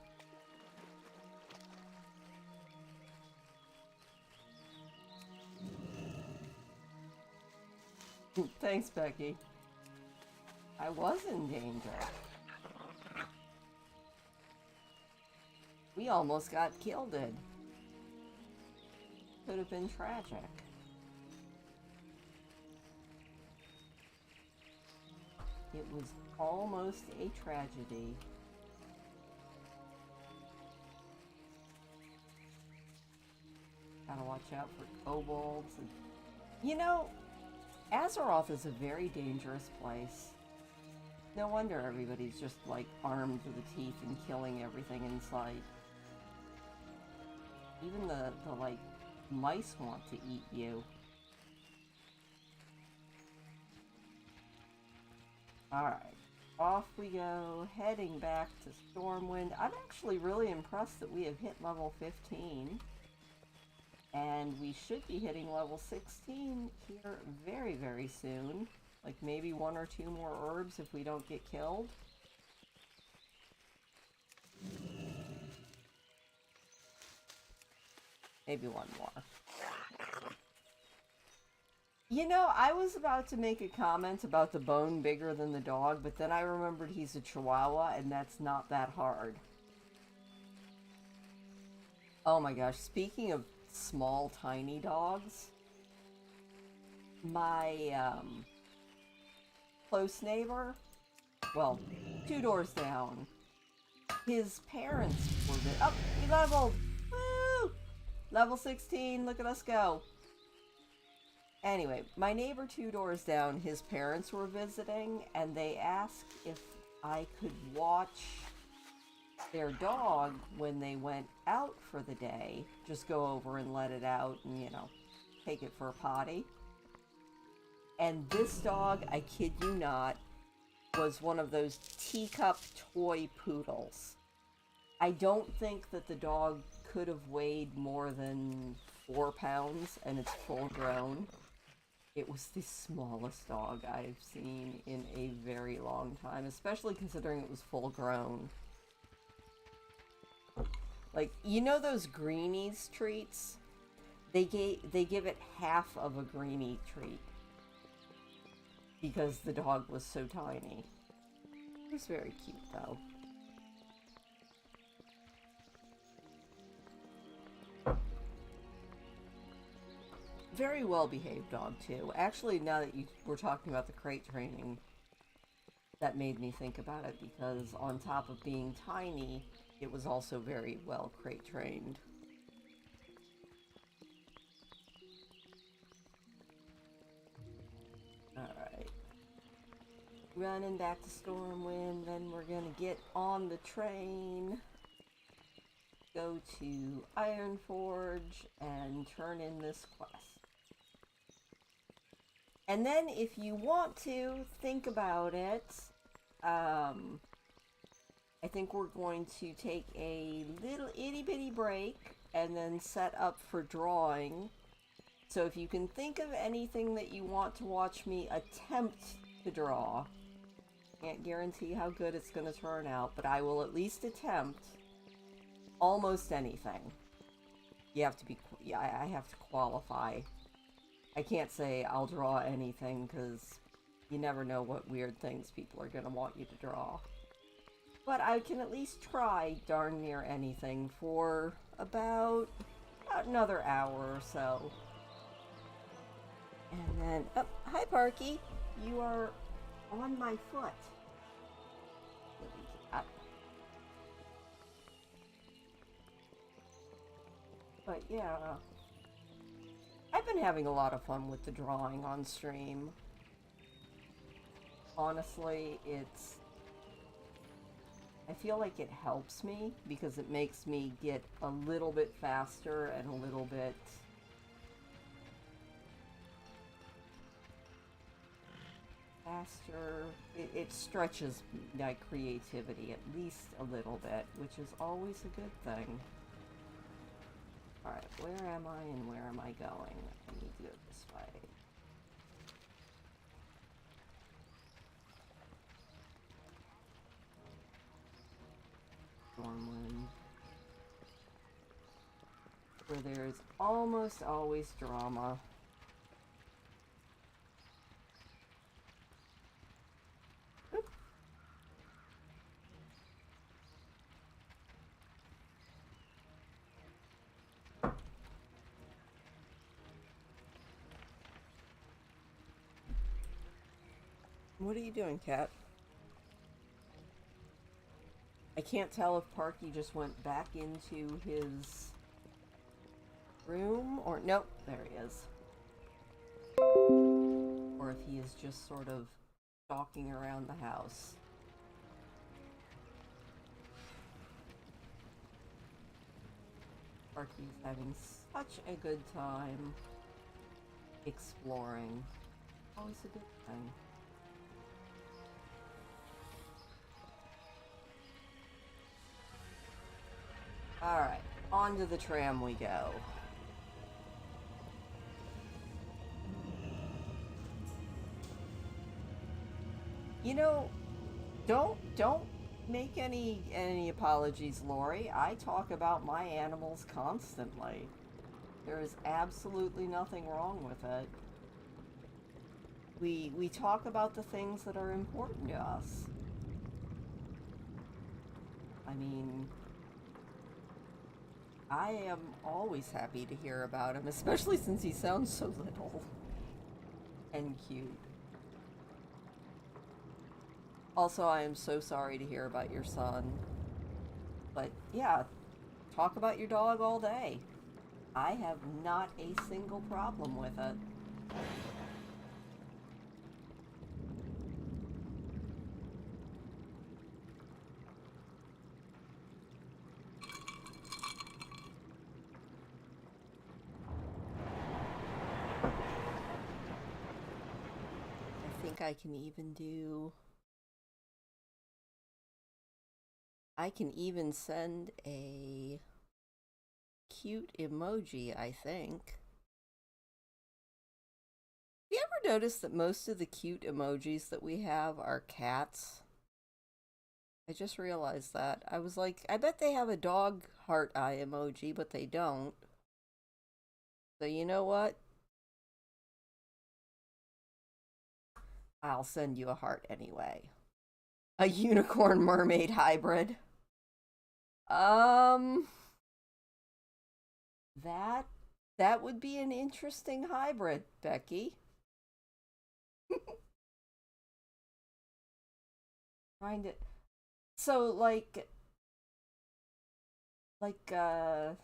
Thanks, Becky. I was in danger. We almost got killed. Could have been tragic. It was almost a tragedy. Gotta watch out for kobolds. You know, Azeroth is a very dangerous place. No wonder everybody's just like armed to the teeth and killing everything in sight. Even the like mice want to eat you. Alright, off we go, heading back to Stormwind. I'm actually really impressed that we have hit level 15. And we should be hitting level 16 here very, very soon. Like maybe 1 or 2 more herbs if we don't get killed. Maybe 1 more. You know, I was about to make a comment about the bone bigger than the dog, but then I remembered he's a Chihuahua, and that's not that hard. Oh my gosh, speaking of small, tiny dogs, my, close neighbor, well, 2 doors down, his parents were oh, we leveled! Woo! Level 16, look at us go. Anyway, my neighbor 2 doors down, his parents were visiting, and they asked if I could watch their dog when they went out for the day. Just go over and let it out and, you know, take it for a potty. And this dog, I kid you not, was one of those teacup toy poodles. I don't think that the dog could have weighed more than 4 pounds, and it's full grown. It was the smallest dog I've seen in a very long time, especially considering it was full grown. Like, you know those Greenies treats? They give it half of a Greenie treat. Because the dog was so tiny. It was very cute, though. Very well-behaved dog, too. Actually, now that you were talking about the crate training, that made me think about it, because on top of being tiny, it was also very well crate trained. Alright. Running back to Stormwind, then we're gonna get on the train, go to Ironforge, and turn in this quest. And then, if you want to think about it, I think we're going to take a little itty-bitty break and then set up for drawing. So if you can think of anything that you want to watch me attempt to draw, can't guarantee how good it's going to turn out, but I will at least attempt almost anything. You have to be, yeah, I have to qualify. I can't say I'll draw anything, because you never know what weird things people are going to want you to draw. But I can at least try darn near anything for about another hour or so. And then, oh, hi Parky, you are on my foot. But yeah, I've been having a lot of fun with the drawing on stream. Honestly, I feel like it helps me because it makes me get a little bit faster and a little bit faster. It stretches my creativity at least a little bit, which is always a good thing. Alright, where am I and where am I going? I need to go this way. Stormwind. Where there's almost always drama. What are you doing, cat? I can't tell if Parky just went back into his room or... Nope, there he is. Or if he is just sort of stalking around the house. Parky's having such a good time exploring. Always a good thing. Alright, onto the tram we go. You know, don't make any apologies, Lori. I talk about my animals constantly. There is absolutely nothing wrong with it. We talk about the things that are important to us. I mean, I am always happy to hear about him, especially since he sounds so little and cute. Also, I am so sorry to hear about your son. But yeah, talk about your dog all day. I have not a single problem with it. I think I can even do... I can even send a cute emoji, I think. Have you ever noticed that most of the cute emojis that we have are cats? I just realized that. I was like, I bet they have a dog heart eye emoji, but they don't. So you know what? I'll send you a heart anyway. A unicorn mermaid hybrid. That would be an interesting hybrid, Becky. Find it. So like a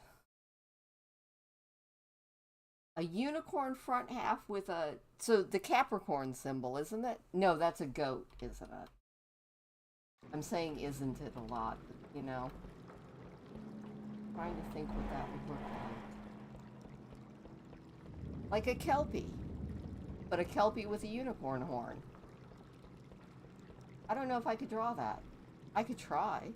unicorn front half with a, so the Capricorn symbol, isn't it? No, that's a goat, isn't it? I'm saying isn't it a lot, you know? Trying to think what that would look like. Like a Kelpie, but a Kelpie with a unicorn horn. I don't know if I could draw that. I could try.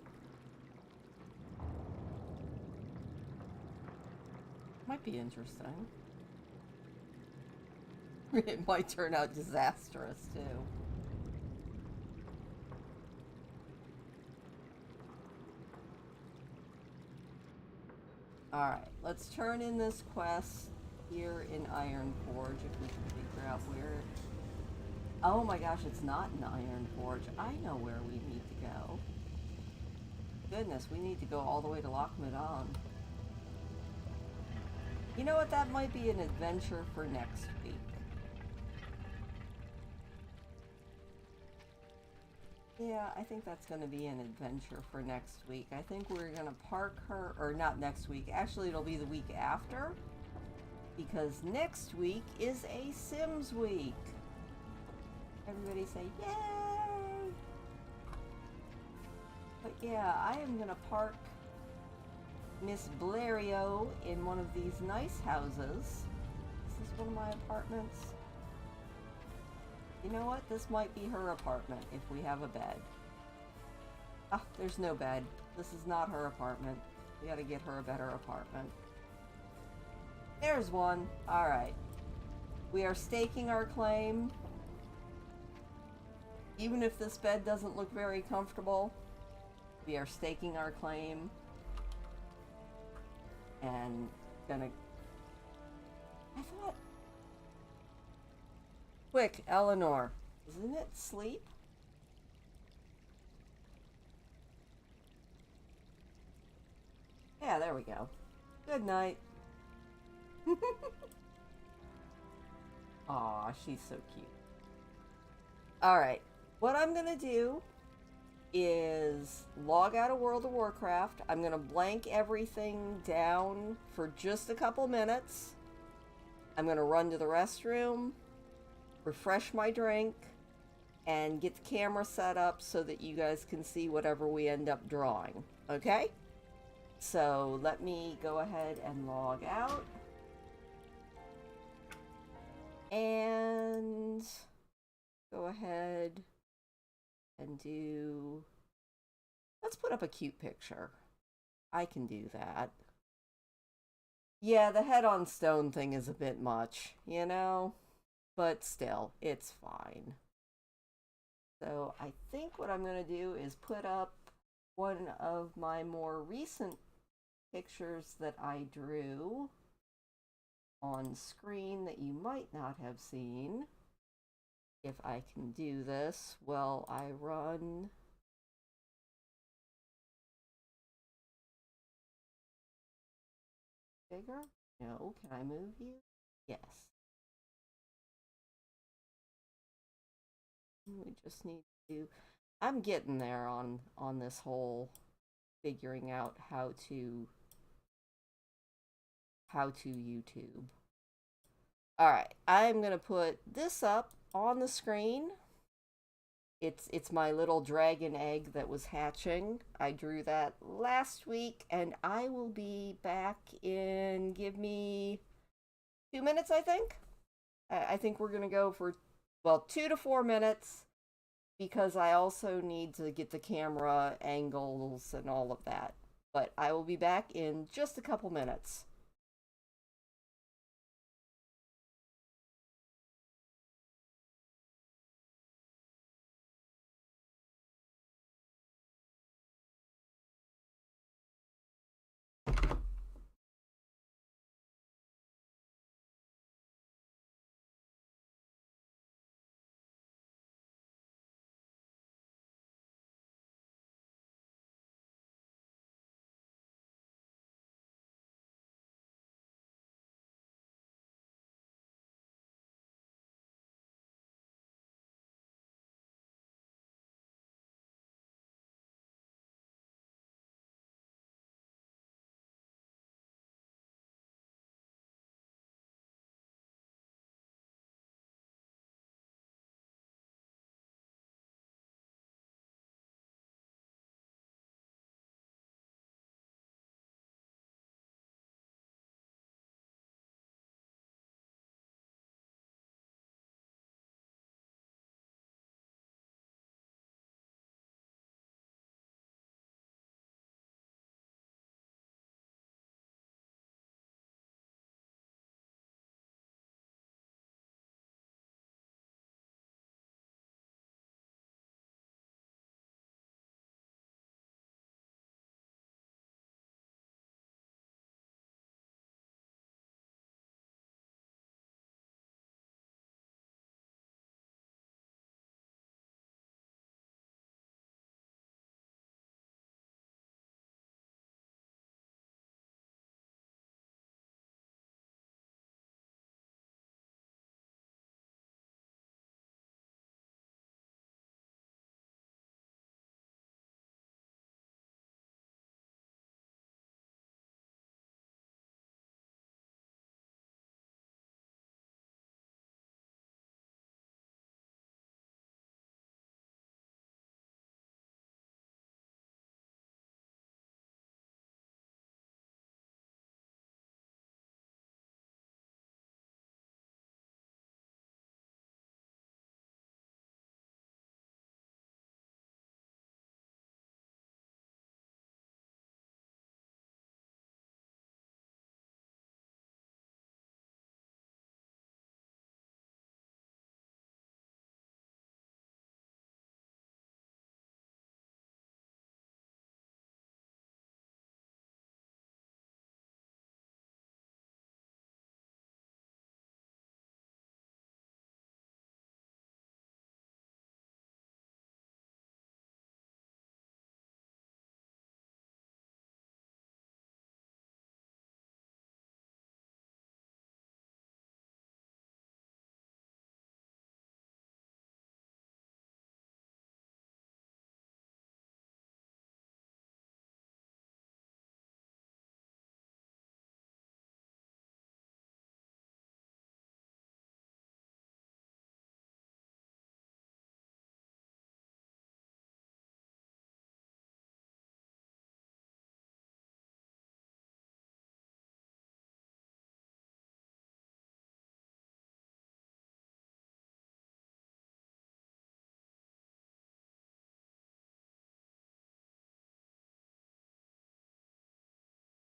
Might be interesting. It might turn out disastrous, too. Alright, let's turn in this quest here in Iron Forge if we can figure out where... Oh my gosh, it's not in Iron Forge. I know where we need to go. Goodness, we need to go all the way to Loch Madon. You know what, that might be an adventure for next week. Yeah, I think that's going to be an adventure for next week. I think we're going to park her, or not next week, actually it'll be the week after, because next week is a Sims week. Everybody say, yay! But yeah, I am going to park Miss Blairio in one of these nice houses. Is this one of my apartments? You know what? This might be her apartment if we have a bed. Ah, there's no bed. This is not her apartment. We gotta get her a better apartment. There's one. Alright. We are staking our claim. Even if this bed doesn't look very comfortable, we are staking our claim. And gonna... I thought... Quick, Eleanor. Isn't it sleep? Yeah, there we go. Good night. Aw, she's so cute. Alright, what I'm going to do is log out of World of Warcraft. I'm going to blank everything down for just a couple minutes. I'm going to run to the restroom, refresh my drink, and get the camera set up so that you guys can see whatever we end up drawing. Okay? So let me go ahead and log out. And go ahead and do... Let's put up a cute picture. I can do that. Yeah, the head on stone thing is a bit much, you know? But still, it's fine. So I think what I'm going to do is put up one of my more recent pictures that I drew on screen that you might not have seen. If I can do this while I run. Bigger? No. Can I move you? Yes. We just need to... I'm getting there on this whole figuring out how to YouTube. Alright, I'm gonna put this up on the screen. It's my little dragon egg that was hatching. I drew that last week, and I will be back in, give me 2 minutes, I think. I think we're gonna go for, well, 2 to 4 minutes, because I also need to get the camera angles and all of that. But I will be back in just a couple minutes.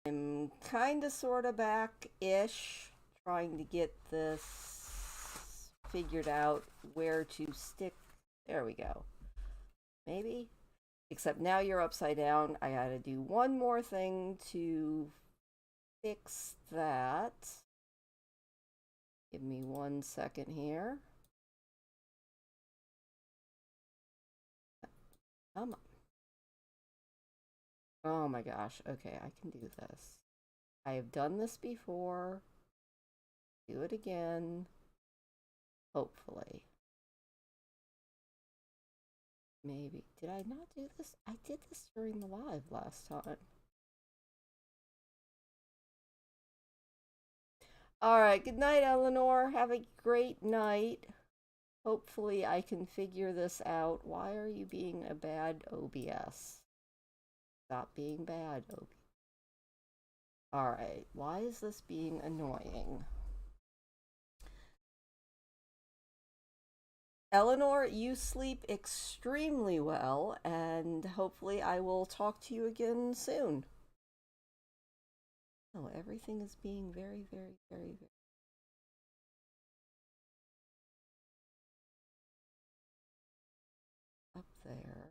I'm kind of sort of back-ish, trying to get this figured out where to stick. There we go. Maybe? Except now you're upside down. I gotta do one more thing to fix that. Give me 1 second here. Come on. Oh my gosh. Okay, I can do this. I have done this before. Do it again. Hopefully. Maybe. Did I not do this? I did this during the live last time. Alright, good night, Eleanor. Have a great night. Hopefully I can figure this out. Why are you being a bad OBS? Stop being bad, OBS. Alright, why is this being annoying? Eleanor, you sleep extremely well, and hopefully I will talk to you again soon. Oh, everything is being very, very, very, very... up there.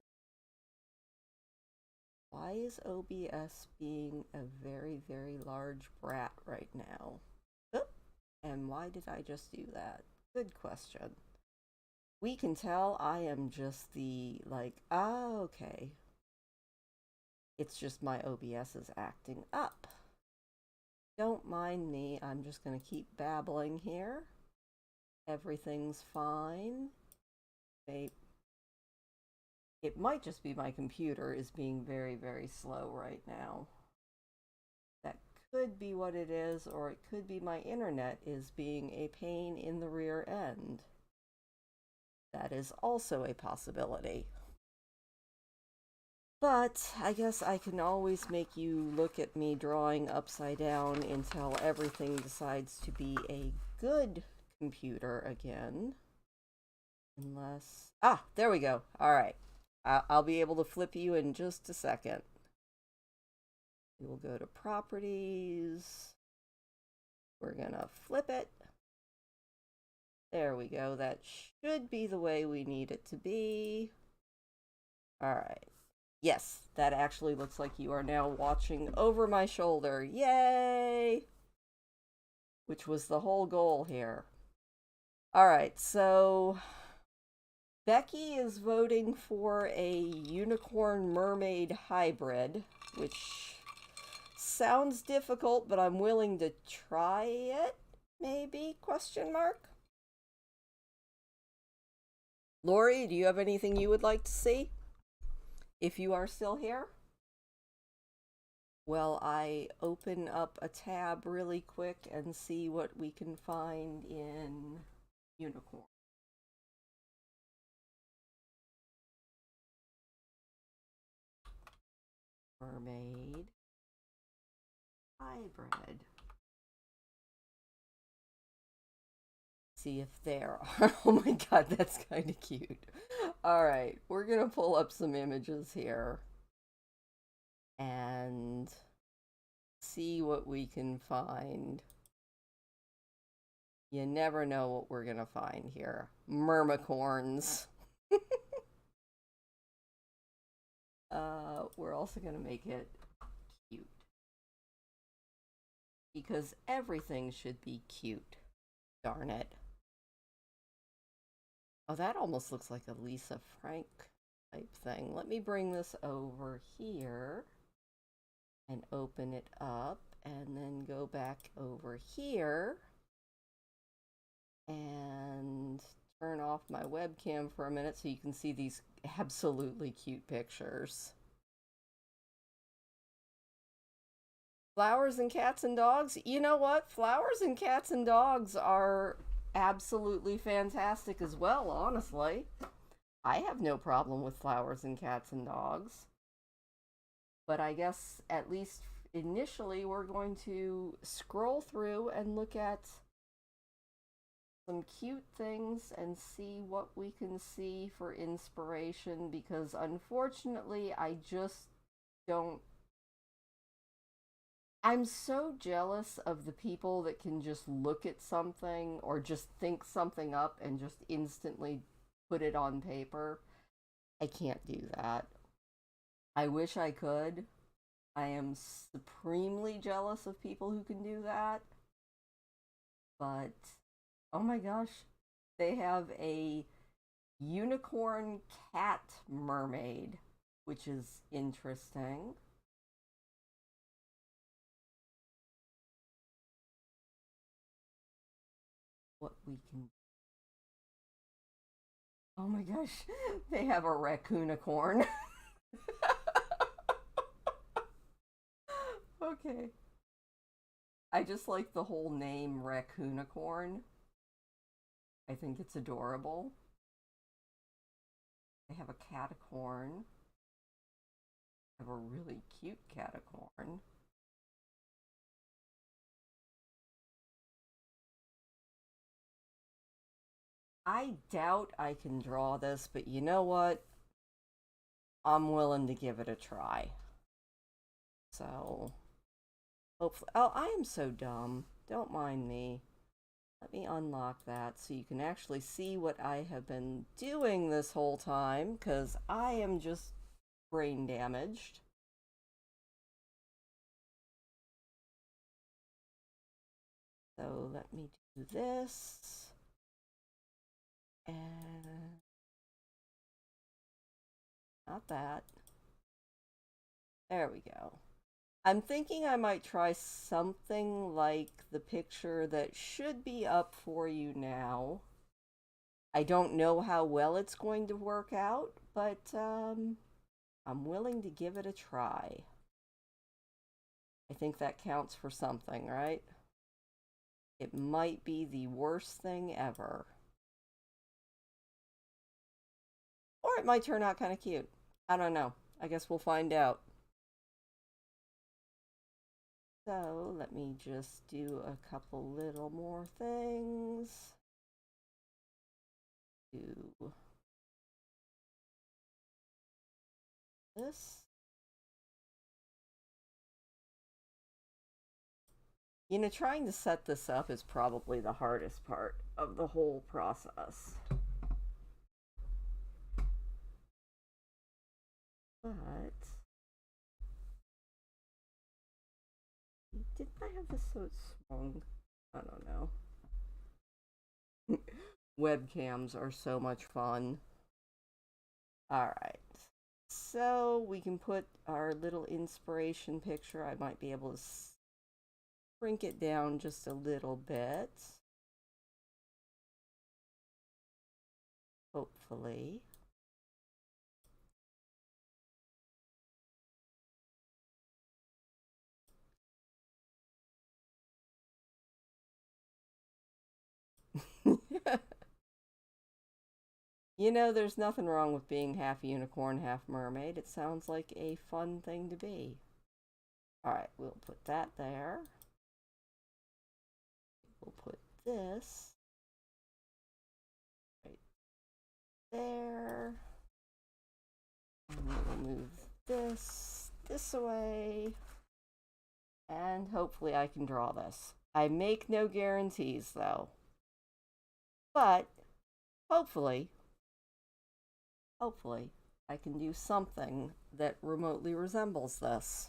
Why is OBS being a very, very large brat right now? Oh, and why did I just do that? Good question. We can tell I am just the, like, okay. It's just my OBS is acting up. Don't mind me, I'm just gonna keep babbling here. Everything's fine. It might just be my computer is being very, very slow right now. That could be what it is, or it could be my internet is being a pain in the rear end. That is also a possibility. But I guess I can always make you look at me drawing upside down until everything decides to be a good computer again. Unless... Ah, there we go. All right. I'll be able to flip you in just a second. We will go to properties. We're gonna flip it. There we go. That should be the way we need it to be. All right. Yes, that actually looks like you are now watching over my shoulder. Yay! Which was the whole goal here. All right, so Becky is voting for a unicorn mermaid hybrid, which sounds difficult, but I'm willing to try it. Maybe? Question mark. Lori, do you have anything you would like to see? If you are still here? Well, I open up a tab really quick and see what we can find in unicorn. Mermaid hybrid. See if there are. Oh my god, that's kind of cute. Alright, we're gonna pull up some images here and see what we can find. You never know what we're gonna find here. Mermicorns. We're also gonna make it cute. Because everything should be cute. Darn it. Oh, that almost looks like a Lisa Frank type thing. Let me bring this over here and open it up and then go back over here and turn off my webcam for a minute so you can see these absolutely cute pictures. Flowers and cats and dogs? You know what? Flowers and cats and dogs are absolutely fantastic as well, honestly. I have no problem with flowers and cats and dogs. But I guess at least initially we're going to scroll through and look at some cute things and see what we can see for inspiration, because unfortunately I just don't... I'm so jealous of the people that can just look at something or just think something up and just instantly put it on paper. I can't do that. I wish I could. I am supremely jealous of people who can do that. But oh my gosh, they have a unicorn cat mermaid, which is interesting. What we can. Oh my gosh, they have a raccoonicorn. Okay. I just like the whole name raccoonicorn. I think it's adorable. They have a catacorn. They have a really cute catacorn. I doubt I can draw this, but you know what? I'm willing to give it a try. So, hopefully. Oh, I am so dumb. Don't mind me. Let me unlock that so you can actually see what I have been doing this whole time, because I am just brain damaged. So let me do this. And not that. There we go. I'm thinking I might try something like the picture that should be up for you now. I don't know how well it's going to work out, but I'm willing to give it a try. I think that counts for something, right? It might be the worst thing ever. Or it might turn out kind of cute. I don't know. I guess we'll find out. So let me just do a couple little more things. Do this. You know, trying to set this up is probably the hardest part of the whole process. But didn't I have this so it's swung? I don't know. Webcams are so much fun. Alright. So we can put our little inspiration picture. I might be able to shrink it down just a little bit. Hopefully. You know, there's nothing wrong with being half unicorn, half mermaid. It sounds like a fun thing to be. Alright, we'll put that there. We'll put this right there. And we'll move this away. And hopefully I can draw this. I make no guarantees, though. But hopefully I can do something that remotely resembles this.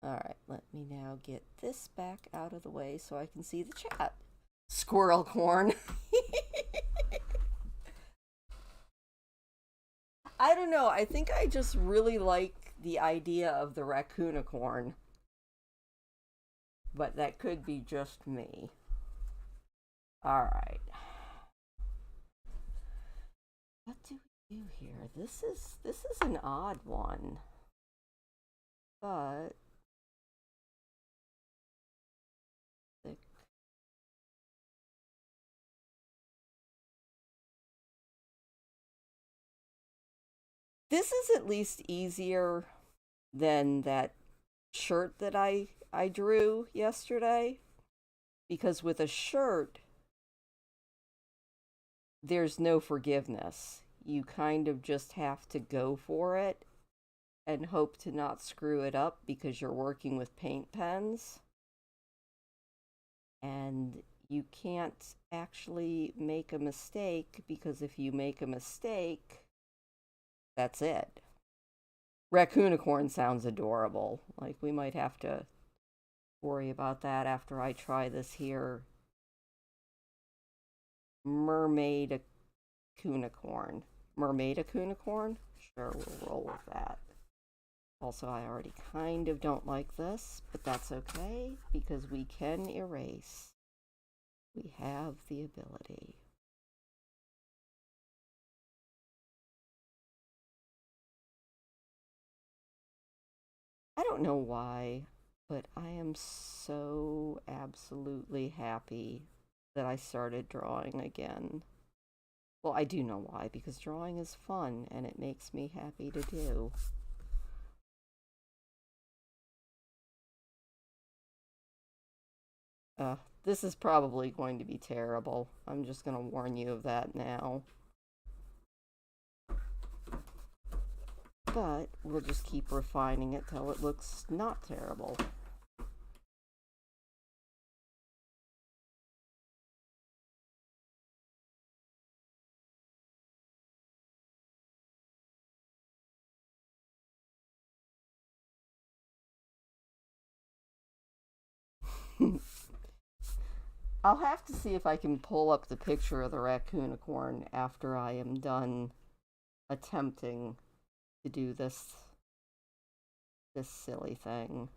Alright, let me now get this back out of the way so I can see the chat. Squirrel corn. I don't know, I think I just really like the idea of the raccoonicorn. But that could be just me. Alright. What do we do here? This is an odd one. But this is at least easier than that shirt that I drew yesterday, because with a shirt there's no forgiveness. You kind of just have to go for it. and hope to not screw it up because you're working with paint pens. And you can't actually make a mistake because if you make a mistake, that's it. Raccoonicorn sounds adorable. Like, we might have to worry about that after I try this here mermaid cunicorn. Mermaid a cunicorn? Sure, we'll roll with that. Also, I already kind of don't like this, but that's okay because we can erase. We have the ability. I don't know why, but I am so absolutely happy that I started drawing again. Well, I do know why, because drawing is fun and it makes me happy to do. This is probably going to be terrible. I'm just going to warn you of that now. But we'll just keep refining it till it looks not terrible. I'll have to see if I can pull up the picture of the raccoonicorn after I am done attempting to do this silly thing.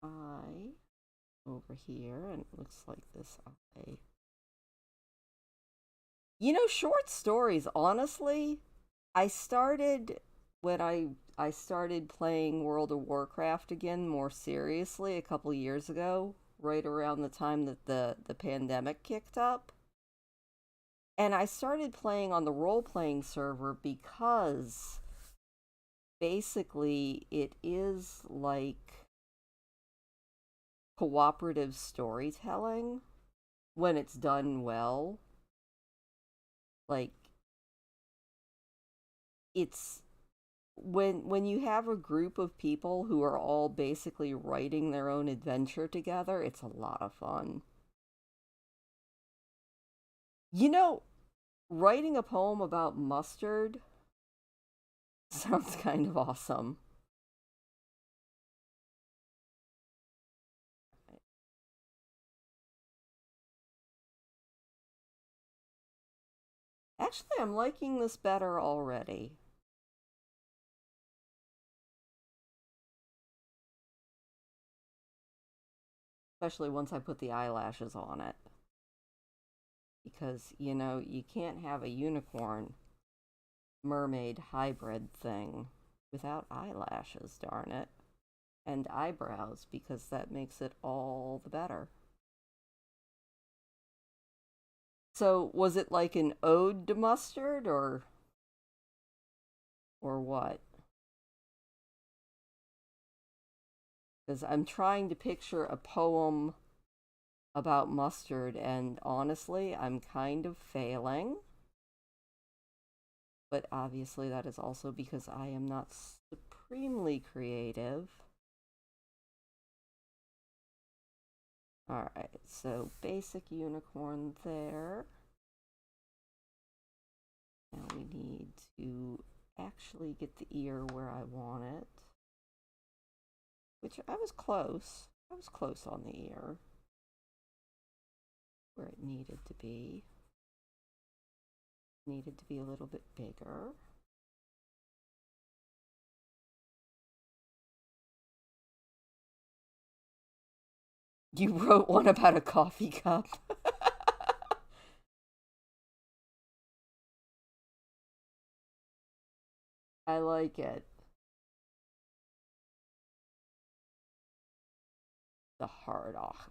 Eye over here, and it looks like this eye. You know, short stories, honestly, I started when I started playing World of Warcraft again more seriously a couple years ago, right around the time that the pandemic kicked up. And I started playing on the role-playing server because basically it is like cooperative storytelling when it's done well. Like, it's when you have a group of people who are all basically writing their own adventure together, it's a lot of fun. You know, writing a poem about mustard sounds kind of awesome. Actually, I'm liking this better already. Especially once I put the eyelashes on it. Because, you know, you can't have a unicorn mermaid hybrid thing without eyelashes, darn it. And eyebrows, because that makes it all the better. So, was it like an ode to mustard, or what? Because I'm trying to picture a poem about mustard, and honestly, I'm kind of failing. But obviously, that is also because I am not supremely creative. Alright, so basic unicorn there. Now we need to actually get the ear where I want it. Which I was close. I was close on the ear. Where it needed to be. Needed to be a little bit bigger. You wrote one about a coffee cup. I like it. The hard off.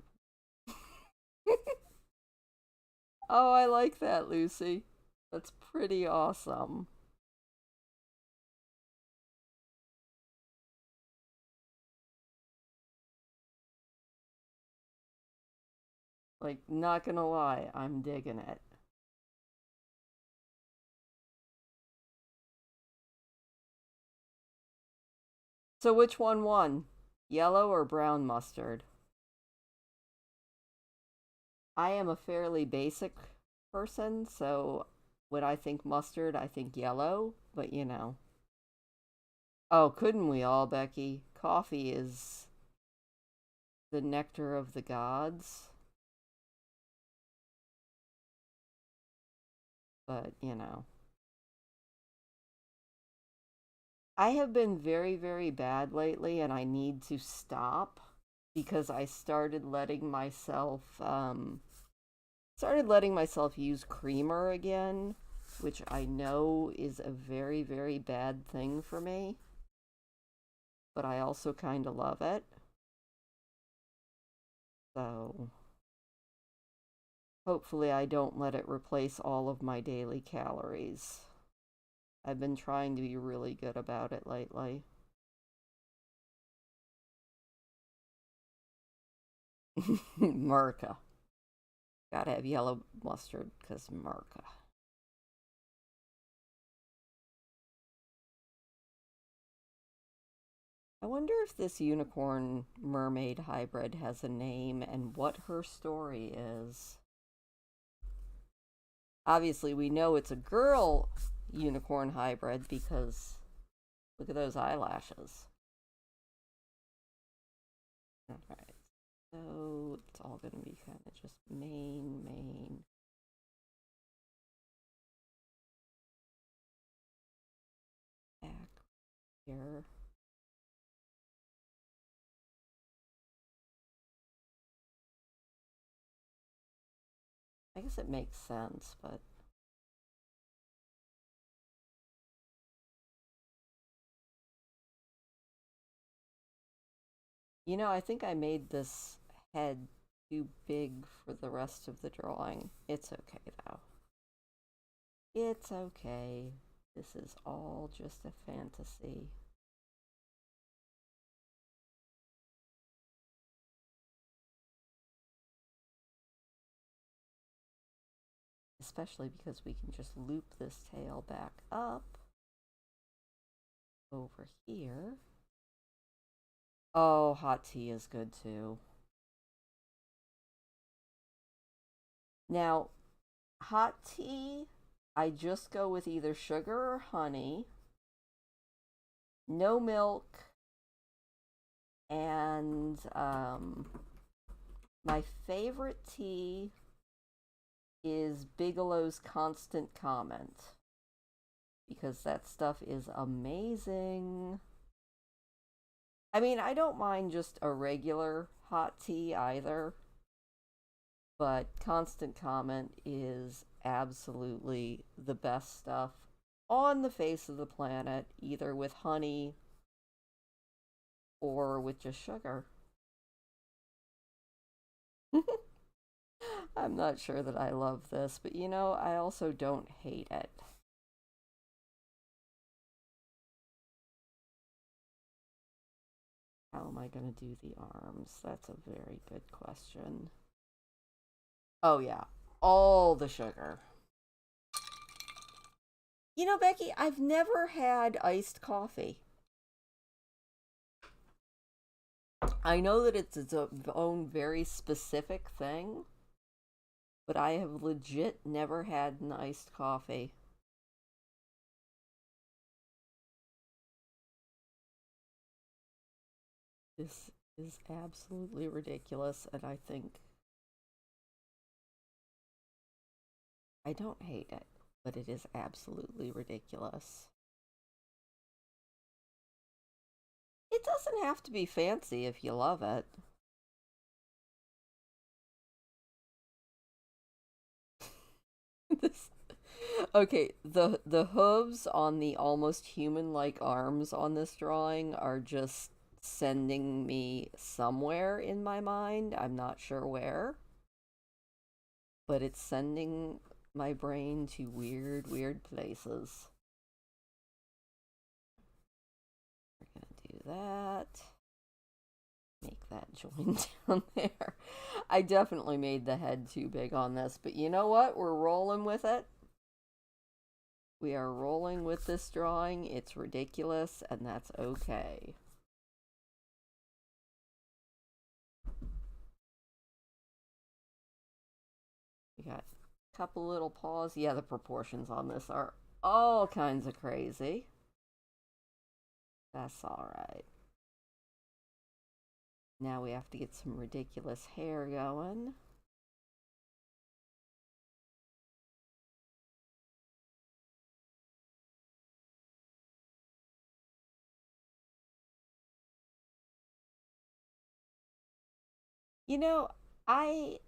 Oh, I like that, Lucy. That's pretty awesome. Like, not gonna lie, I'm digging it. So which one won? Yellow or brown mustard? I am a fairly basic person, so when I think mustard, I think yellow, but you know. Oh, couldn't we all, Becky? Coffee is the nectar of the gods. But, you know. I have been very, very bad lately, and I need to stop because I started letting myself use creamer again, which I know is a very, very bad thing for me, but I also kind of love it. So hopefully I don't let it replace all of my daily calories. I've been trying to be really good about it lately. Merca. Gotta have yellow mustard because Merca. I wonder if this unicorn mermaid hybrid has a name and what her story is. Obviously, we know it's a girl unicorn hybrid because look at those eyelashes. Alright, so it's all going to be kind of just main. Back here. I guess it makes sense, but you know, I think I made this head too big for the rest of the drawing. It's okay, though. It's okay. This is all just a fantasy. Especially because we can just loop this tail back up over here. Oh, hot tea is good too. Now, hot tea, I just go with either sugar or honey, no milk, and my favorite tea is Bigelow's Constant Comment because that stuff is amazing. I mean, I don't mind just a regular hot tea either, but Constant Comment is absolutely the best stuff on the face of the planet, either with honey or with just sugar. I'm not sure that I love this, but you know, I also don't hate it. How am I going to do the arms? That's a very good question. Oh, yeah. All the sugar. You know, Becky, I've never had iced coffee. I know that it's its own very specific thing, but I have legit never had an iced coffee. This is absolutely ridiculous, and I think I don't hate it, but it is absolutely ridiculous. It doesn't have to be fancy if you love it. This, okay, the hooves on the almost human-like arms on this drawing are just sending me somewhere in my mind. I'm not sure where, but it's sending my brain to weird, weird places. We're gonna do that. Make that joined down there. I definitely made the head too big on this, but you know what? We're rolling with it. We are rolling with this drawing. It's ridiculous, and that's okay. We got a couple little paws. Yeah, the proportions on this are all kinds of crazy. That's alright. Now we have to get some ridiculous hair going. You know, I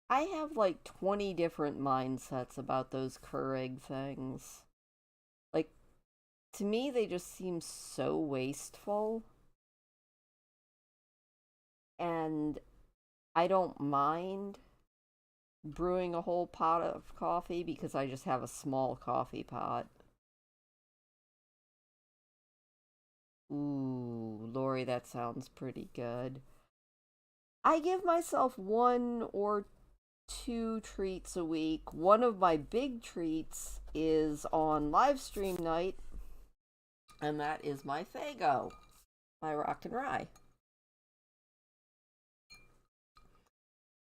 I have like 20 different mindsets about those Keurig things. Like, to me, they just seem so wasteful. And I don't mind brewing a whole pot of coffee because I just have a small coffee pot. Ooh, Lori, that sounds pretty good. I give myself 1 or 2 treats a week. One of my big treats is on live stream night, and that is my Faygo, my rock and rye.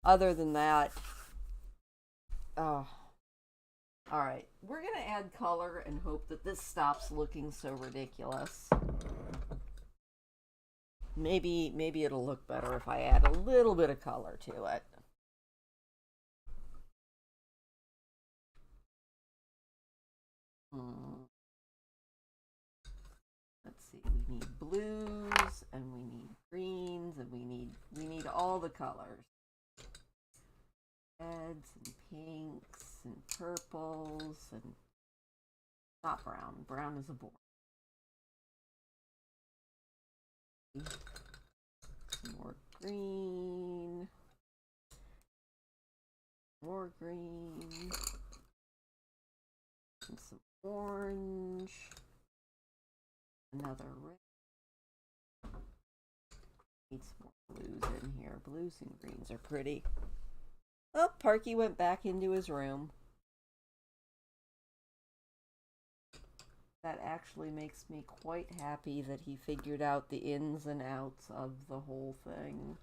Other than that, oh, all right. We're gonna add color and hope that this stops looking so ridiculous. Maybe it'll look better if I add a little bit of color to it. Let's see. We need blues and we need greens and we need all the colors. Reds and pinks and purples and not brown. Brown is a bore. Some more green. More green. And some orange. Another red. Need some more blues in here. Blues and greens are pretty. Oh, Parky went back into his room. That actually makes me quite happy that he figured out the ins and outs of the whole thing.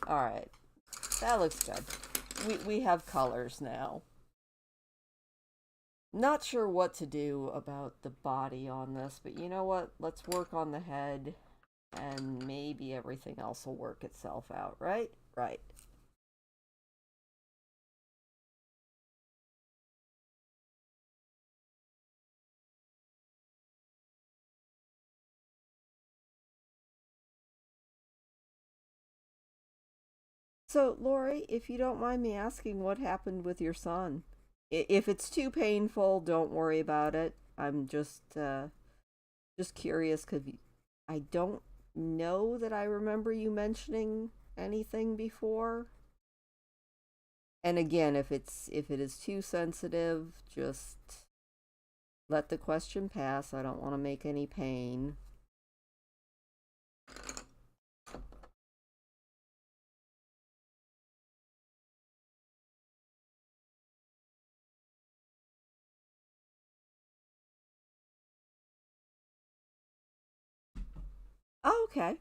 Alright, that looks good. We have colors now. Not sure what to do about the body on this, but you know what? Let's work on the head, and maybe everything else will work itself out, right? Right. So, Lori, if you don't mind me asking, what happened with your son? If it's too painful, don't worry about it. I'm just curious because I don't know that I remember you mentioning anything before. And again, if it is too sensitive, just let the question pass. I don't want to make any pain. Oh, okay.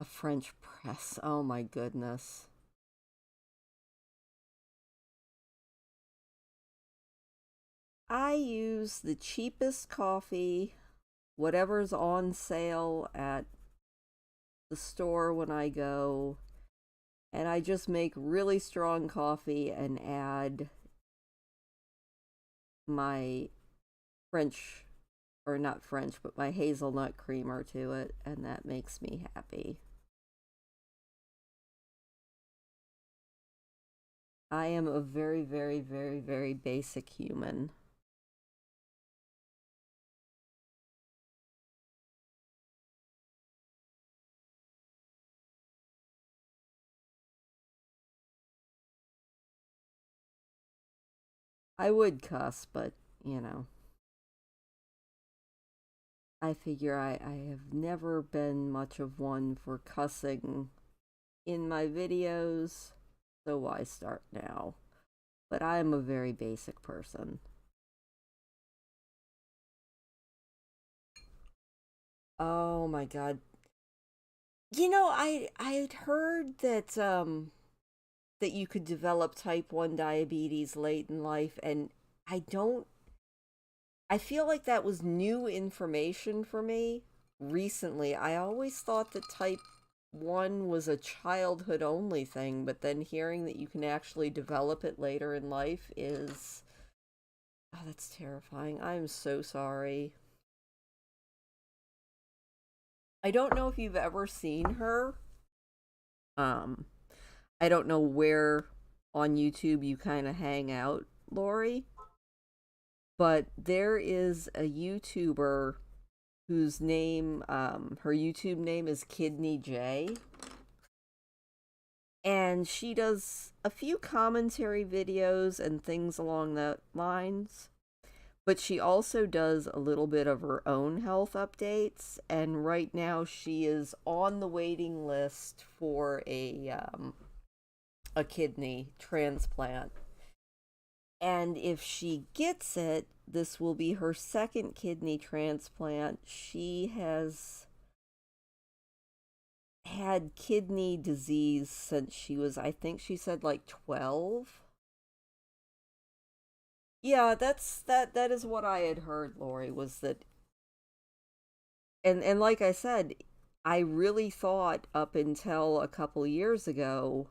A French press. Oh my goodness. I use the cheapest coffee, whatever's on sale at the store when I go, and I just make really strong coffee and add my French, or not French, but my hazelnut creamer to it, and that makes me happy. I am a very, very, very, very basic human. I would cuss, but, you know, I figure I have never been much of one for cussing in my videos, so why start now? But I am a very basic person. Oh my god. You know, I had heard that you could develop type 1 diabetes late in life, and I don't I feel like that was new information for me recently. I always thought that type 1 was a childhood only thing, but then hearing that you can actually develop it later in life is, oh, that's terrifying. I'm so sorry. I don't know if you've ever seen her. Um, I don't know where on YouTube you kind of hang out, Lori, but there is a YouTuber whose name, her YouTube name is Kidney J, and she does a few commentary videos and things along that lines, but she also does a little bit of her own health updates, and right now she is on the waiting list for a kidney transplant. And if she gets it, this will be her second kidney transplant. She has had kidney disease since she was, I think she said, like 12. Yeah, that is what I had heard, Lori, was that, and like I said, I really thought up until a couple years ago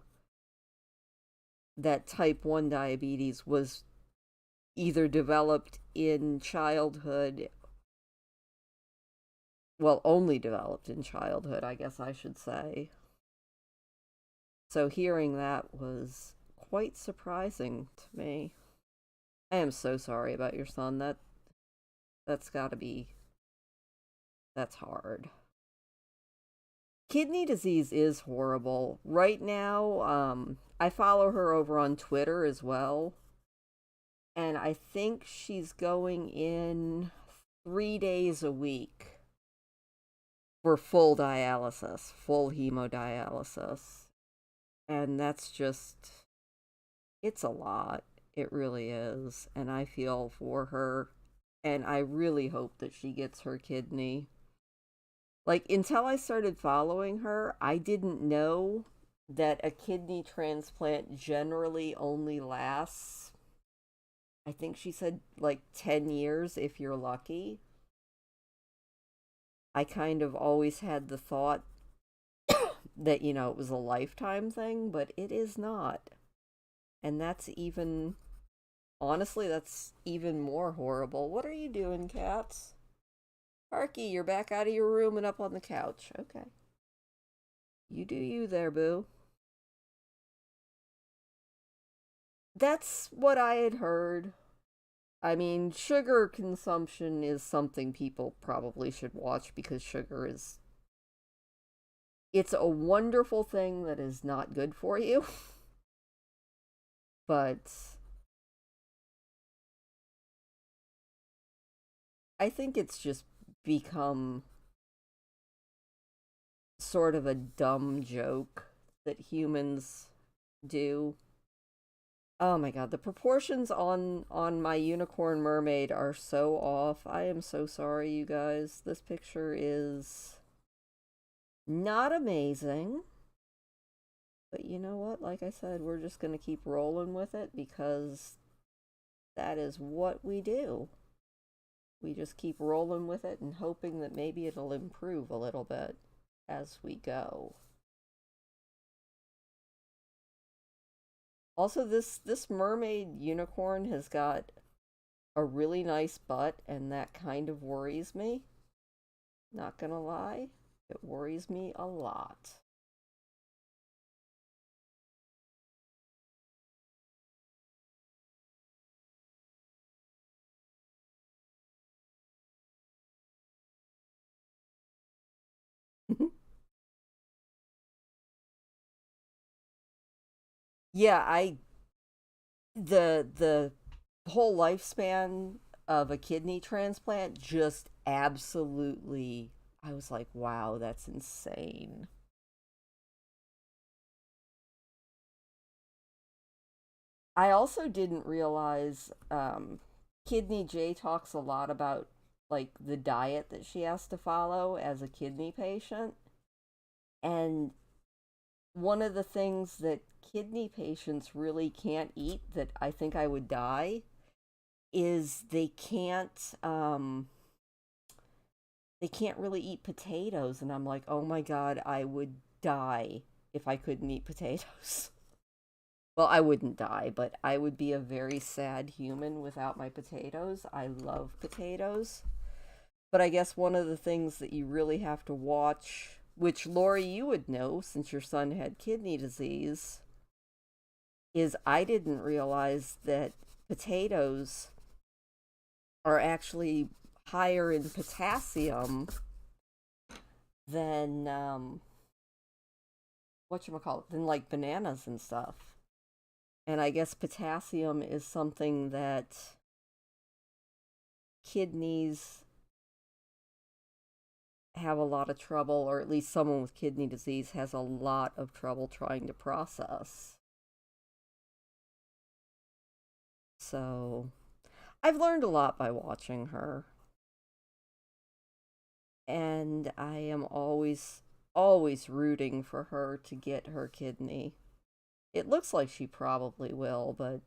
that type 1 diabetes was either developed in childhood, well, only developed in childhood, I guess I should say. So hearing that was quite surprising to me. I am so sorry about your son. That's got to be, that's hard. Kidney disease is horrible. Right now, I follow her over on Twitter as well, and I think she's going in 3 days a week for full dialysis, full hemodialysis. And that's just, it's a lot. It really is. And I feel for her. And I really hope that she gets her kidney. Like, until I started following her, I didn't know that a kidney transplant generally only lasts, I think she said, like 10 years if you're lucky. I kind of always had the thought that, you know, it was a lifetime thing, but it is not. And that's even, honestly, that's even more horrible. What are you doing, cats? Parky, you're back out of your room and up on the couch. Okay. You do you there, boo. That's what I had heard. I mean, sugar consumption is something people probably should watch because sugar is, it's a wonderful thing that is not good for you. But I think it's just become sort of a dumb joke that humans do. Oh my god, the proportions on my unicorn mermaid are so off. I am so sorry, you guys. This picture is not amazing. But you know what? Like I said, we're just going to keep rolling with it because that is what we do. We just keep rolling with it and hoping that maybe it'll improve a little bit as we go. Also, this mermaid unicorn has got a really nice butt, and that kind of worries me. Not gonna lie, it worries me a lot. Yeah, I the whole lifespan of a kidney transplant just absolutely, I was like, wow, that's insane. I also didn't realize Kidney J talks a lot about like the diet that she has to follow as a kidney patient. And one of the things that kidney patients really can't eat that I think I would die is they can't really eat potatoes, and I'm like, "Oh my god, I would die if I couldn't eat potatoes." Well, I wouldn't die, but I would be a very sad human without my potatoes. I love potatoes. But I guess one of the things that you really have to watch, which Lori, you would know since your son had kidney disease, is I didn't realize that potatoes are actually higher in potassium than whatchamacallit, than like bananas and stuff. And I guess potassium is something that kidneys have a lot of trouble, or at least someone with kidney disease has a lot of trouble trying to process. So I've learned a lot by watching her. And I am always rooting for her to get her kidney. It looks like she probably will, but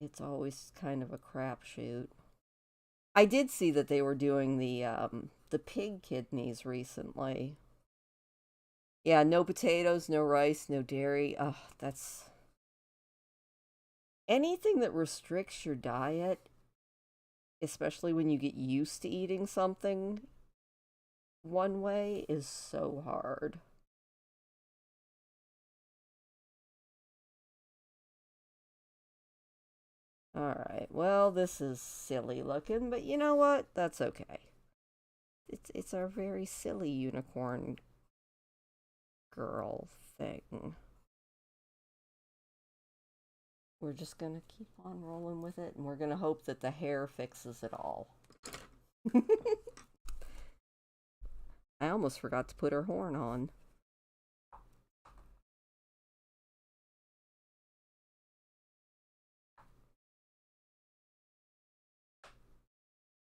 it's always kind of a crapshoot. I did see that they were doing the pig kidneys recently. Yeah, no potatoes, no rice, no dairy. Ugh, that's anything that restricts your diet, especially when you get used to eating something one way, is so hard. Alright, well, this is silly looking, but you know what? That's okay. It's our very silly unicorn girl thing. We're just gonna keep on rolling with it, and we're gonna hope that the hair fixes it all. I almost forgot to put her horn on.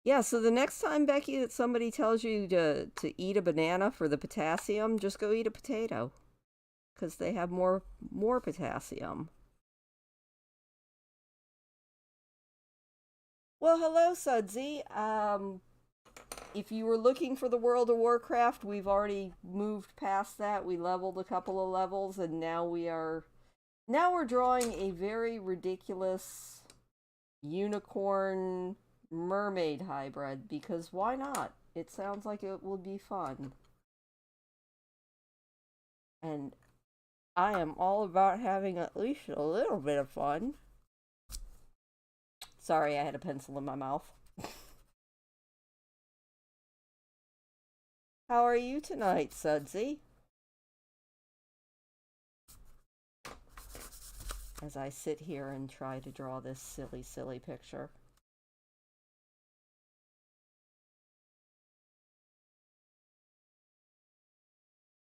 Yeah, so the next time, Becky, that somebody tells you to eat a banana for the potassium, just go eat a potato. Because they have more potassium. Well, hello, Sudsy. If you were looking for the World of Warcraft, we've already moved past that. We leveled a couple of levels, and now we're drawing a very ridiculous unicorn mermaid hybrid, because why not? It sounds like it will be fun. And I am all about having at least a little bit of fun. Sorry, I had a pencil in my mouth. How are you tonight, Sudsy? As I sit here and try to draw this silly picture.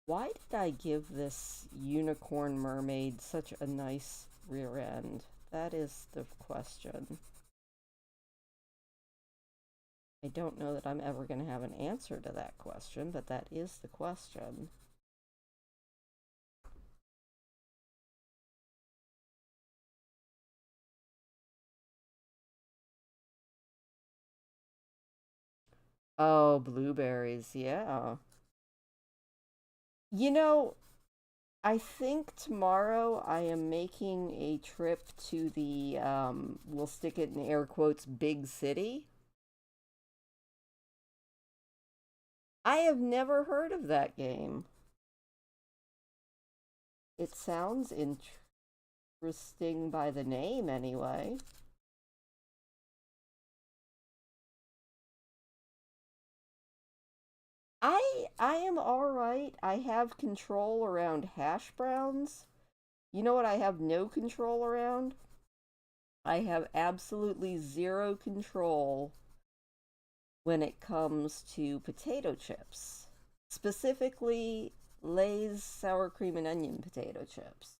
Why did I give this unicorn mermaid such a nice rear end? That is the question. I don't know that I'm ever going to have an answer to that question, but that is the question. Oh, blueberries, yeah. You know, I think tomorrow I am making a trip to the, we'll stick it in air quotes, big city. I have never heard of that game. It sounds interesting by the name, anyway. I am all right. I have control around hash browns. You know what I have no control around? I have absolutely zero control when it comes to potato chips. Specifically, Lay's sour cream and onion potato chips.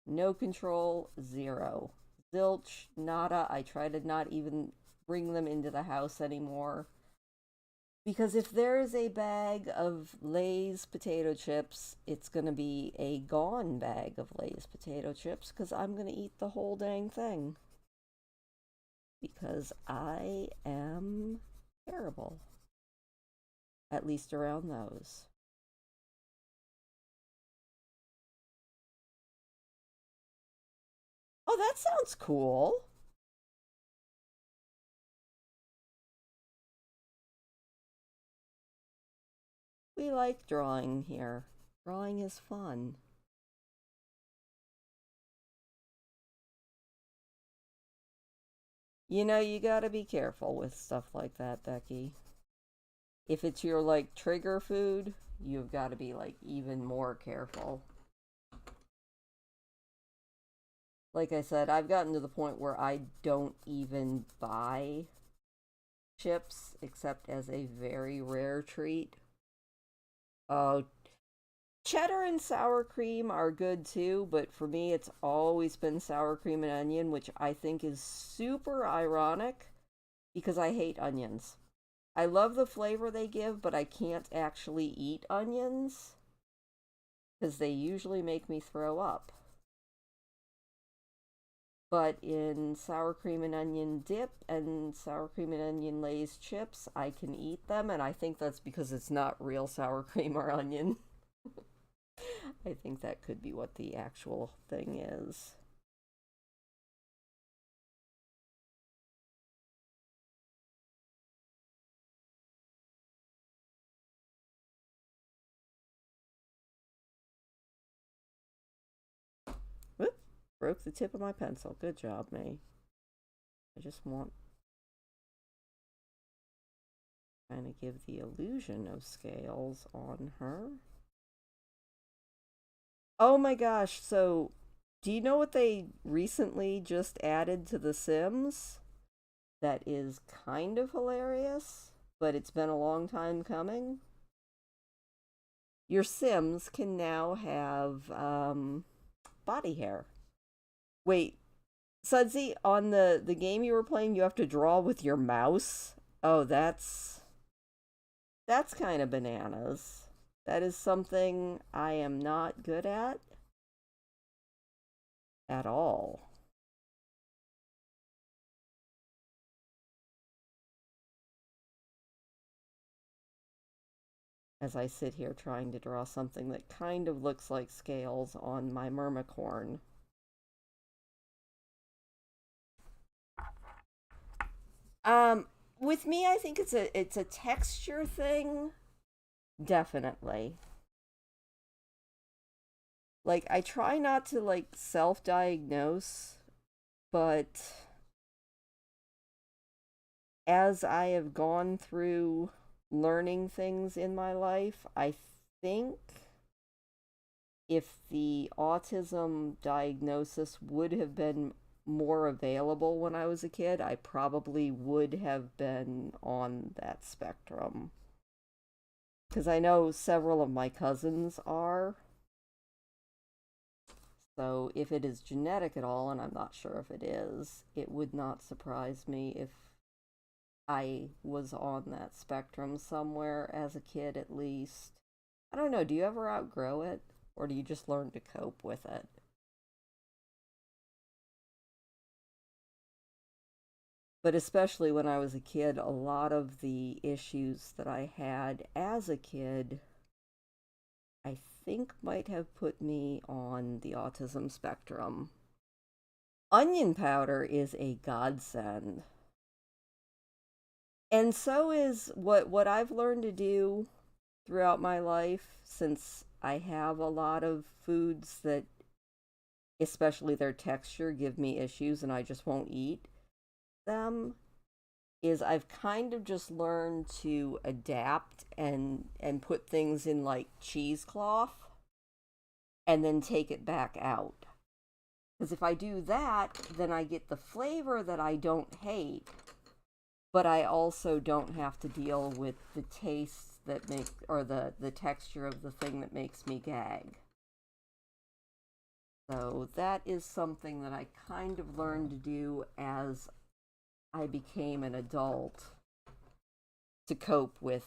No control, zero. Zilch, nada. I try to not even bring them into the house anymore. Because if there is a bag of Lay's potato chips, it's going to be a gone bag of Lay's potato chips because I'm going to eat the whole dang thing. Because I am terrible. At least around those. Oh, that sounds cool. We like drawing here. Drawing is fun. You know, you gotta be careful with stuff like that, Becky. If it's your, like, trigger food, you've gotta be, like, even more careful. Like I said, I've gotten to the point where I don't even buy chips except as a very rare treat. Oh, cheddar and sour cream are good too, but for me it's always been sour cream and onion, which I think is super ironic because I hate onions. I love the flavor they give, but I can't actually eat onions because they usually make me throw up. But in sour cream and onion dip and sour cream and onion Lay's chips, I can eat them, and I think that's because it's not real sour cream or onion. I think that could be what the actual thing is. Whoop! Broke the tip of my pencil. Good job, May. I just want kind of give the illusion of scales on her. Oh my gosh, so do you know what they recently just added to The Sims? That is kind of hilarious, but it's been a long time coming. Your Sims can now have body hair. Wait, Sudsy, on the game you were playing, you have to draw with your mouse? Oh, that's kind of bananas. That is something I am not good at all. As I sit here trying to draw something that kind of looks like scales on my Myrmicorn. With me, I think it's a texture thing. Definitely. Like, I try not to, like, self-diagnose, but as I have gone through learning things in my life, I think if the autism diagnosis would have been more available when I was a kid, I probably would have been on that spectrum. Because I know several of my cousins are. So if it is genetic at all, and I'm not sure if it is, it would not surprise me if I was on that spectrum somewhere as a kid at least. I don't know, do you ever outgrow it? Or do you just learn to cope with it? But especially when I was a kid, a lot of the issues that I had as a kid, I think might have put me on the autism spectrum. Onion powder is a godsend. And so is what I've learned to do throughout my life, since I have a lot of foods that, especially their texture, give me issues and I just won't eat them, is I've kind of just learned to adapt and put things in, like, cheesecloth and then take it back out. Because if I do that, then I get the flavor that I don't hate, but I also don't have to deal with the taste that make, or the texture of the thing that makes me gag. So that is something that I kind of learned to do as I became an adult to cope with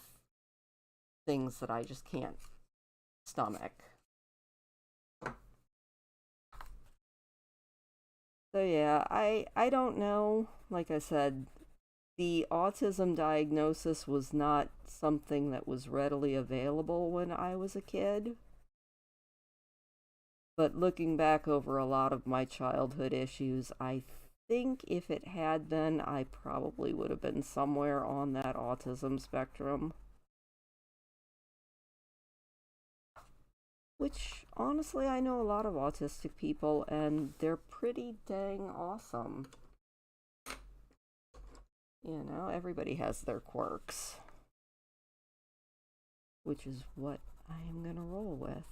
things that I just can't stomach. So yeah, I don't know. Like I said, the autism diagnosis was not something that was readily available when I was a kid. But looking back over a lot of my childhood issues, I think if it had been, I probably would have been somewhere on that autism spectrum. Which, honestly, I know a lot of autistic people, and they're pretty dang awesome. You know, everybody has their quirks. Which is what I am gonna roll with.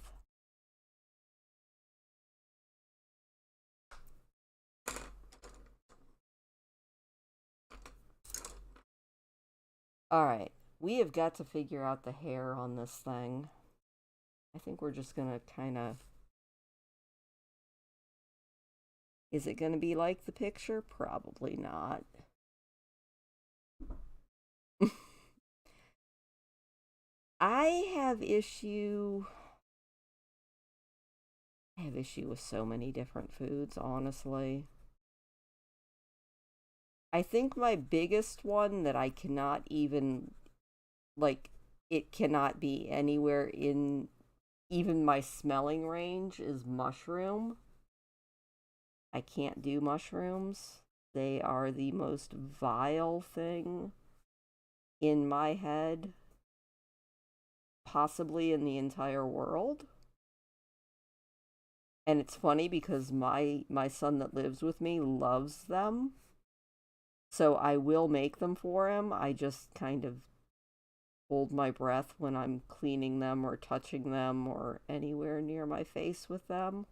Alright, we have got to figure out the hair on this thing. I think we're just gonna kinda... Is it gonna be like the picture? Probably not. I have issue with so many different foods, honestly. I think my biggest one that I cannot even, like, it cannot be anywhere in even my smelling range is mushroom. I can't do mushrooms. They are the most vile thing in my head, possibly in the entire world. And it's funny because my son that lives with me loves them. So I will make them for him. I just kind of hold my breath when I'm cleaning them or touching them or anywhere near my face with them.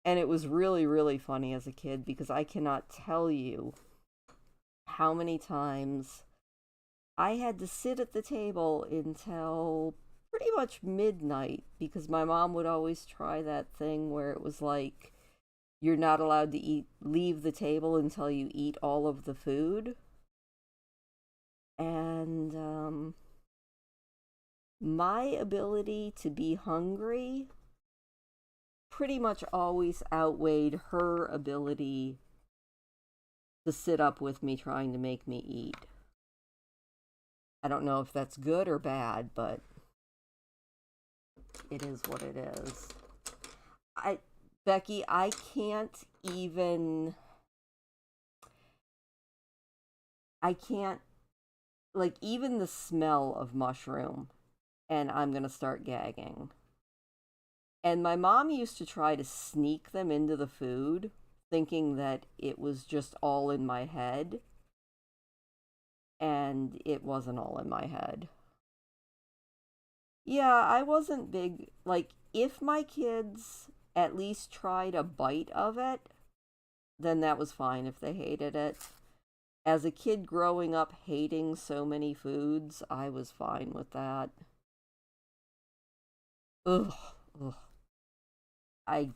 And it was really, really funny as a kid because I cannot tell you how many times I had to sit at the table until pretty much midnight because my mom would always try that thing where it was like, you're not allowed to leave the table until you eat all of the food. And my ability to be hungry pretty much always outweighed her ability to sit up with me trying to make me eat. I don't know if that's good or bad, but it is what it is. Becky, I can't, like, even the smell of mushroom, and I'm gonna start gagging. And my mom used to try to sneak them into the food, thinking that it was just all in my head. And it wasn't all in my head. Yeah, I wasn't big, like, if my kids at least tried a bite of it, then that was fine if they hated it. As a kid growing up hating so many foods, I was fine with that. Ugh. I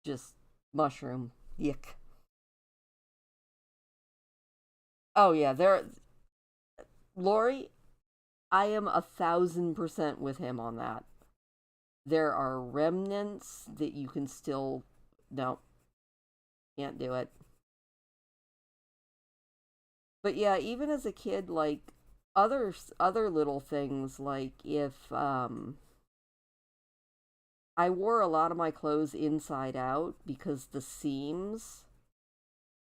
just, mushroom, yuck. Oh yeah, Lori, I am 1,000% with him on that. There are remnants that you can still, no, can't do it. But yeah, even as a kid, like, other little things, like if I wore a lot of my clothes inside out because the seams,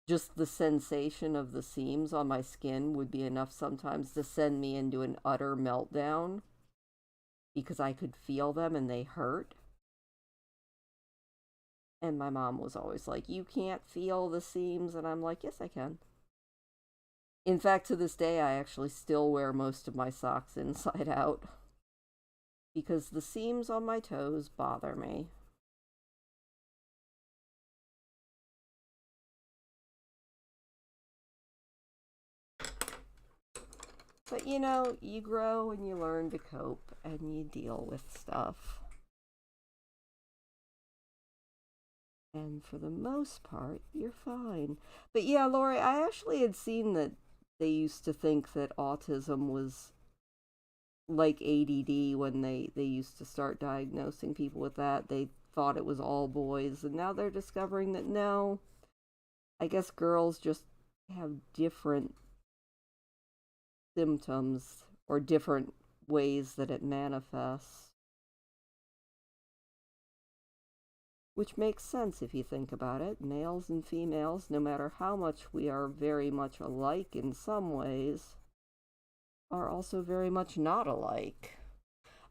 just the sensation of the seams on my skin would be enough sometimes to send me into an utter meltdown because I could feel them and they hurt. And my mom was always like, you can't feel the seams. And I'm like, yes, I can. In fact, to this day, I actually still wear most of my socks inside out. because the seams on my toes bother me. But you know, you grow and you learn to cope and you deal with stuff. And for the most part, you're fine. But yeah, Lori, I actually had seen that they used to think that autism was like ADD when they used to start diagnosing people with that. They thought it was all boys, and now they're discovering that no, I guess girls just have different symptoms or different ways that it manifests. Which makes sense if you think about it. Males and females, no matter how much we are very much alike in some ways, are also very much not alike.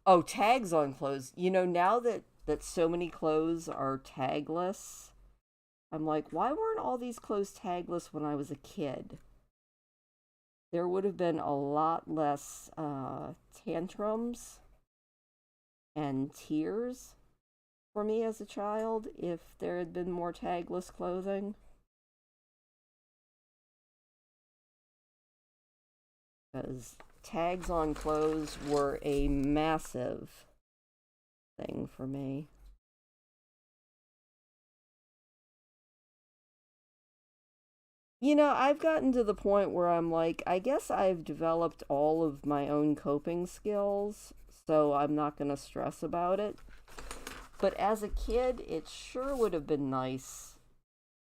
Oh, tags on clothes. You know, now that so many clothes are tagless, I'm like, why weren't all these clothes tagless when I was a kid? There would have been a lot less tantrums and tears for me as a child if there had been more tagless clothing. Because tags on clothes were a massive thing for me. You know, I've gotten to the point where I'm like, I guess I've developed all of my own coping skills, so I'm not going to stress about it. But as a kid, it sure would have been nice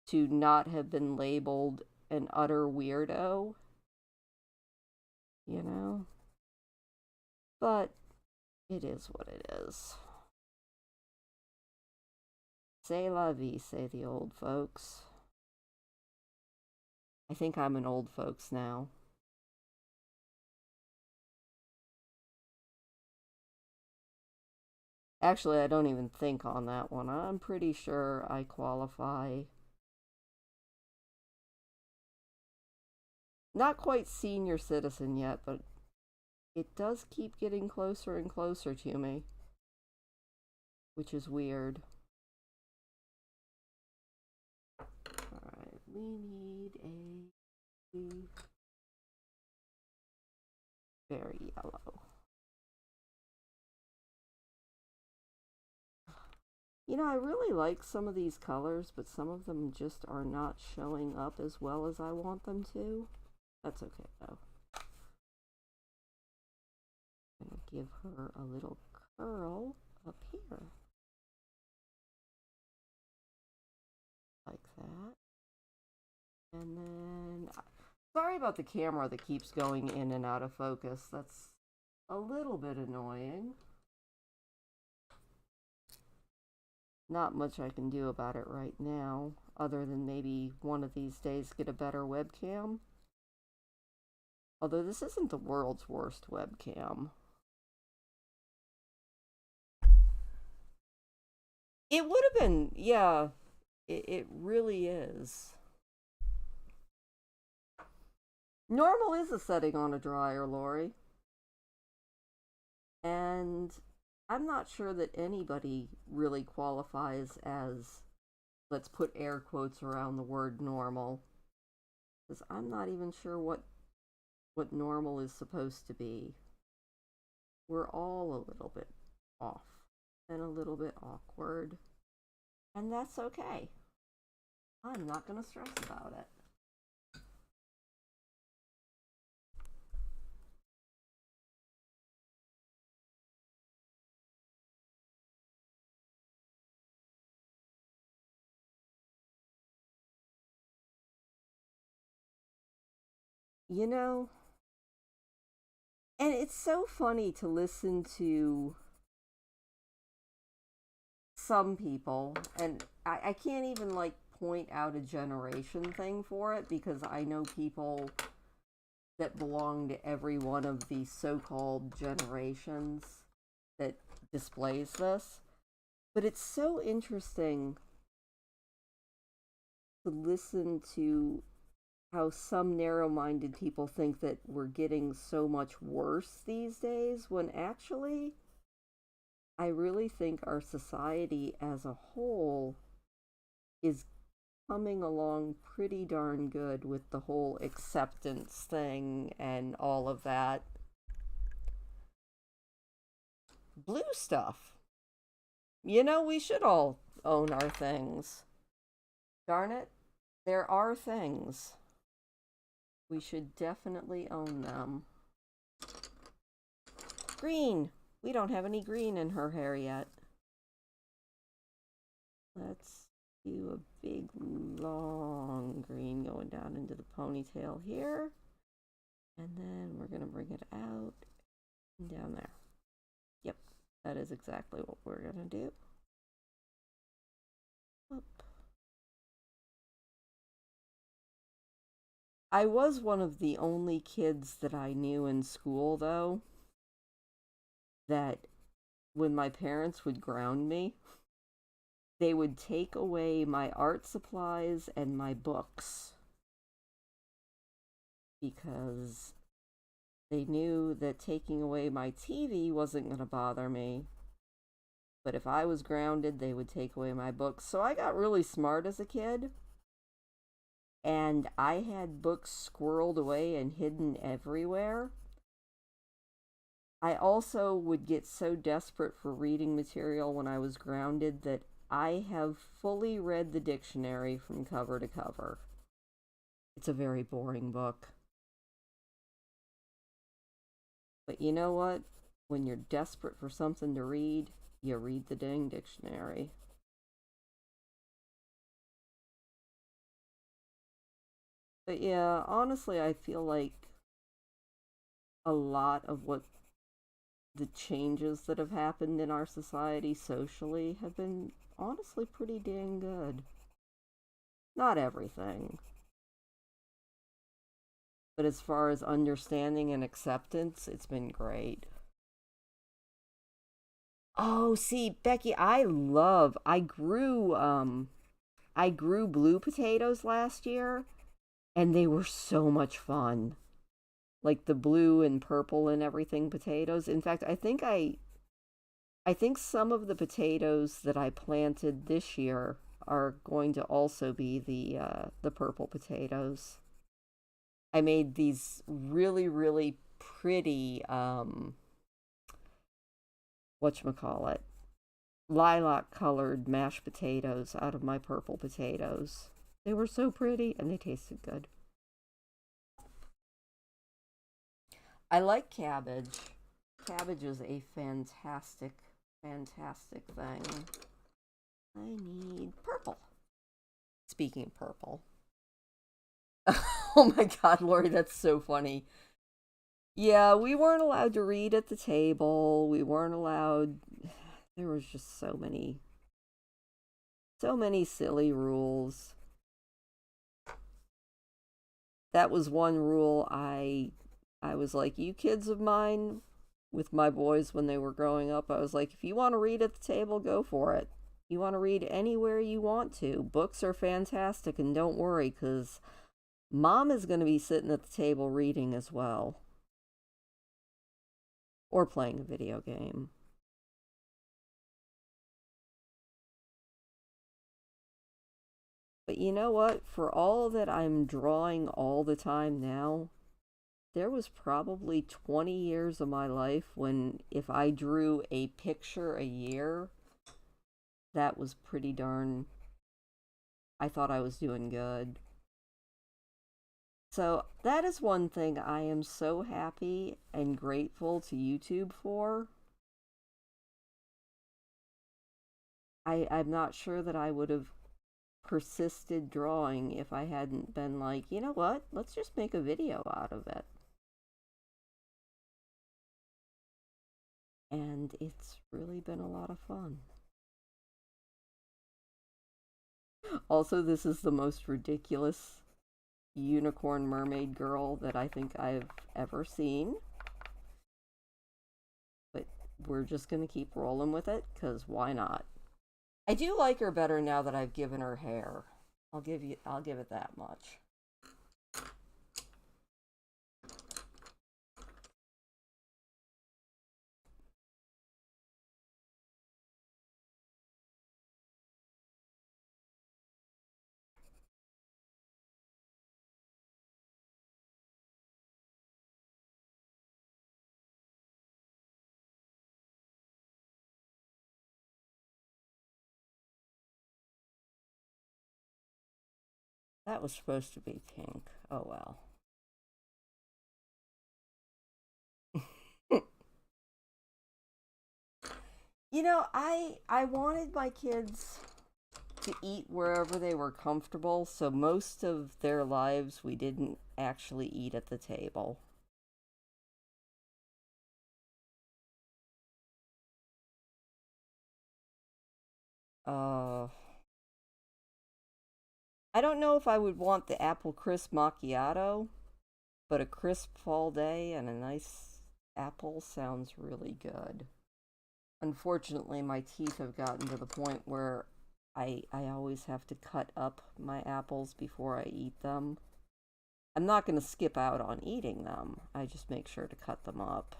to not have been labeled an utter weirdo, you know? But it is what it is. C'est la vie, say the old folks. I think I'm an old folks now. Actually, I don't even think on that one. I'm pretty sure I qualify. Not quite senior citizen yet, but it does keep getting closer and closer to me, which is weird. Alright, we need a very yellow. You know, I really like some of these colors, but some of them just are not showing up as well as I want them to. That's okay, though. I'm going to give her a little curl up here. Like that. And then, sorry about the camera that keeps going in and out of focus. That's a little bit annoying. Not much I can do about it right now, other than maybe one of these days get a better webcam. Although this isn't the world's worst webcam. It would have been, yeah, it really is. Normal is a setting on a dryer, Lori. And I'm not sure that anybody really qualifies as, let's put air quotes around the word normal. Because I'm not even sure what normal is supposed to be. We're all a little bit off and a little bit awkward. And that's okay. I'm not going to stress about it. You know, and it's so funny to listen to some people, and I can't even like point out a generation thing for it because I know people that belong to every one of the so-called generations that displays this. But it's so interesting to listen to how some narrow-minded people think that we're getting so much worse these days when actually I really think our society as a whole is coming along pretty darn good with the whole acceptance thing and all of that. Blue stuff. You know, we should all own our things. Darn it, there are things. We should definitely own them. Green. We don't have any green in her hair yet. Let's do a big long green going down into the ponytail here. And then we're going to bring it out and down there. Yep, that is exactly what we're going to do. Up. I was one of the only kids that I knew in school, though, that when my parents would ground me, they would take away my art supplies and my books because they knew that taking away my TV wasn't going to bother me. But if I was grounded, they would take away my books. So I got really smart as a kid. And I had books squirreled away and hidden everywhere. I also would get so desperate for reading material when I was grounded that I have fully read the dictionary from cover to cover. It's a very boring book. But you know what? When you're desperate for something to read, you read the dang dictionary. But yeah, honestly, I feel like a lot of what the changes that have happened in our society socially have been honestly pretty dang good. Not everything. But as far as understanding and acceptance, it's been great. Oh, see, Becky, I grew blue potatoes last year, and they were so much fun. Like the blue and purple and everything potatoes. In fact, I think some of the potatoes that I planted this year are going to also be the purple potatoes. I made these really, really pretty whatchamacallit, lilac colored mashed potatoes out of my purple potatoes. They were so pretty and they tasted good. I like cabbage. Cabbage is a fantastic, fantastic thing. I need purple. Speaking of purple. Oh my god, Lori, that's so funny. Yeah, we weren't allowed to read at the table. We weren't allowed. There was just so many silly rules. That was one rule I was like, you kids of mine, with my boys when they were growing up, I was like, if you want to read at the table, go for it. You want to read anywhere you want to. Books are fantastic, and don't worry, because Mom is going to be sitting at the table reading as well. Or playing a video game. But you know what? For all that I'm drawing all the time now, there was probably 20 years of my life when if I drew a picture a year, that was pretty darn... I thought I was doing good. So that is one thing I am so happy and grateful to YouTube for. I'm not sure that I would have persisted drawing if I hadn't been like, you know what, let's just make a video out of it. And it's really been a lot of fun. Also, this is the most ridiculous unicorn mermaid girl that I think I've ever seen. But we're just going to keep rolling with it, because why not? I do like her better now that I've given her hair. I'll give it that much. That was supposed to be pink. Oh well. You know, I wanted my kids to eat wherever they were comfortable, so most of their lives we didn't actually eat at the table. Uh, I don't know if I would want the apple crisp macchiato, but a crisp fall day and a nice apple sounds really good. Unfortunately, my teeth have gotten to the point where I always have to cut up my apples before I eat them. I'm not going to skip out on eating them. I just make sure to cut them up.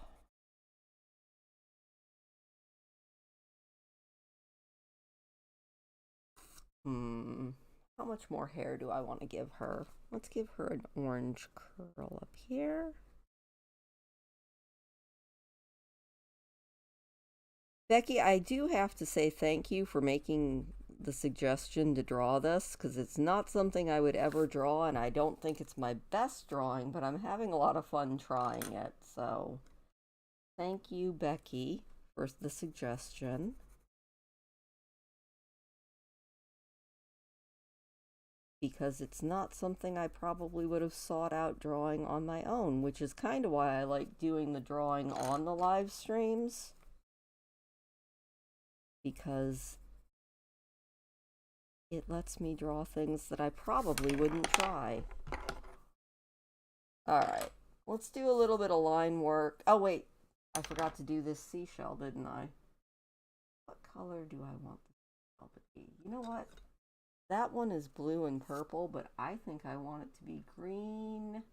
Hmm. How much more hair do I want to give her? Let's give her an orange curl up here. Becky, I do have to say thank you for making the suggestion to draw this because it's not something I would ever draw, and I don't think it's my best drawing, but I'm having a lot of fun trying it. So, thank you, Becky, for the suggestion. Because it's not something I probably would have sought out drawing on my own, which is kind of why I like doing the drawing on the live streams. Because it lets me draw things that I probably wouldn't try. Alright, let's do a little bit of line work. Oh wait, I forgot to do this seashell, didn't I? What color do I want the seashell to be? You know what? That one is blue and purple, but I think I want it to be green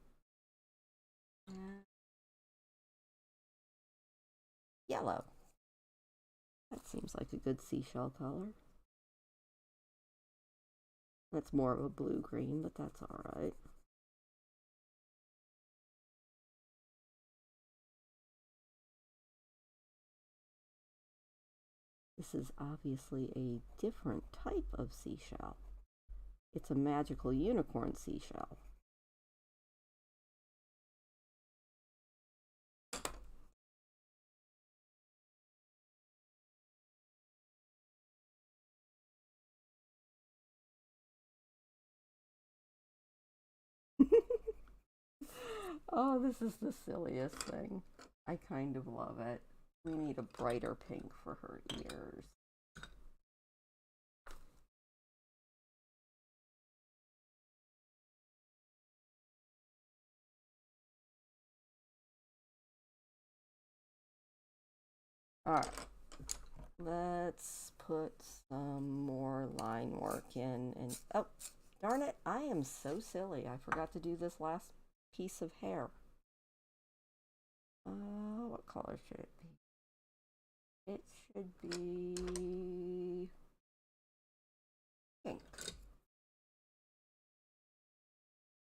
and yellow. That seems like a good seashell color. That's more of a blue-green, but that's alright. This is obviously a different type of seashell. It's a magical unicorn seashell. Oh, this is the silliest thing. I kind of love it. We need a brighter pink for her ears. Alright, let's put some more line work in. And oh, darn it, I am so silly. I forgot to do this last piece of hair. What color should it be? It should be pink.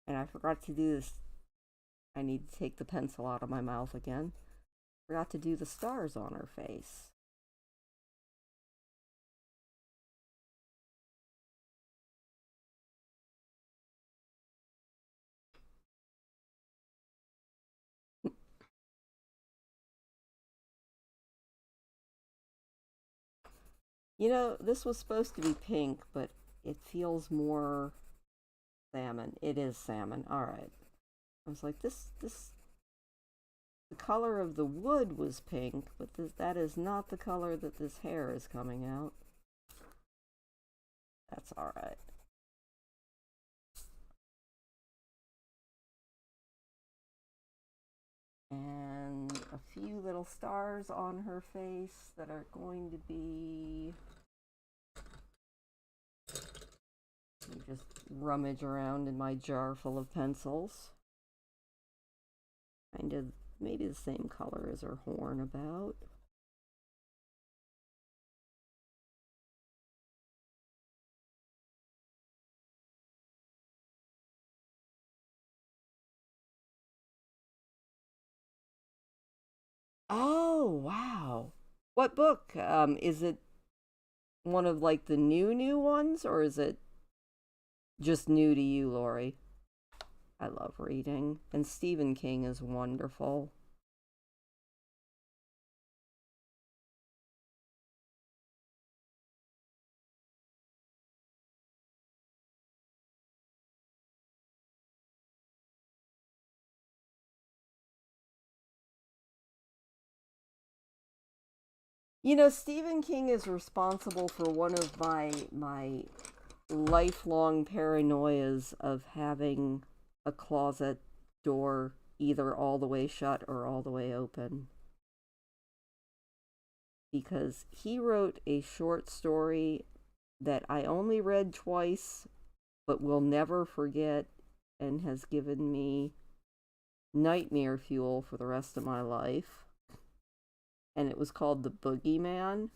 And I forgot to do this. I need to take the pencil out of my mouth again. Forgot to do the stars on her face. You know, this was supposed to be pink, but it feels more salmon. It is salmon. Alright. I was like, the color of the wood was pink, but that is not the color that this hair is coming out. That's alright. And a few little stars on her face that are going to be... Let me just rummage around in my jar full of pencils. Kind of maybe the same color as her horn about. Oh, wow. What book? Is it one of like the new ones, or is it just new to you, Lori. I love reading, and Stephen King is wonderful. You know, Stephen King is responsible for one of my lifelong paranoias of having a closet door either all the way shut or all the way open. Because he wrote a short story that I only read twice but will never forget and has given me nightmare fuel for the rest of my life. And it was called The Boogeyman.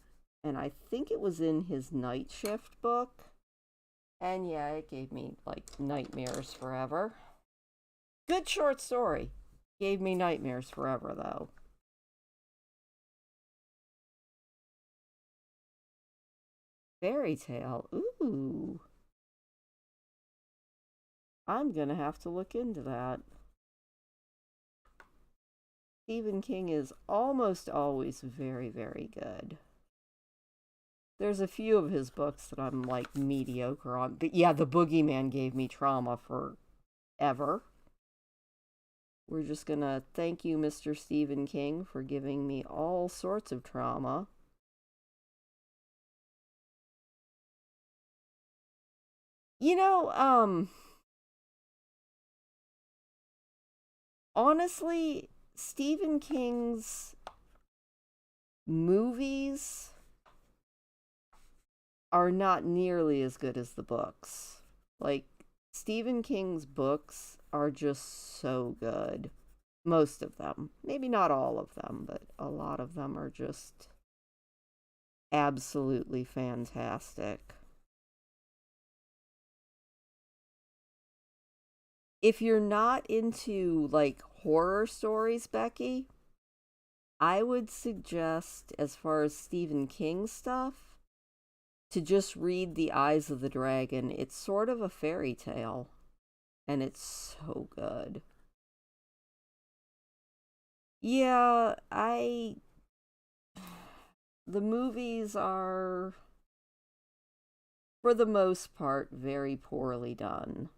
And I think it was in his Night Shift book. And yeah, it gave me, like, nightmares forever. Good short story. Gave me nightmares forever, though. Fairy tale. Ooh. I'm gonna have to look into that. Stephen King is almost always very, very good. There's a few of his books that I'm, like, mediocre on. But yeah, The Boogeyman gave me trauma forever. We're just gonna thank you, Mr. Stephen King, for giving me all sorts of trauma. You know, honestly, Stephen King's movies are not nearly as good as the books. Like, Stephen King's books are just so good. Most of them. Maybe not all of them, but a lot of them are just absolutely fantastic. If you're not into, like, horror stories, Becky, I would suggest, as far as Stephen King stuff, to just read The Eyes of the Dragon. It's sort of a fairy tale, and it's so good. Yeah, the movies are, for the most part, very poorly done.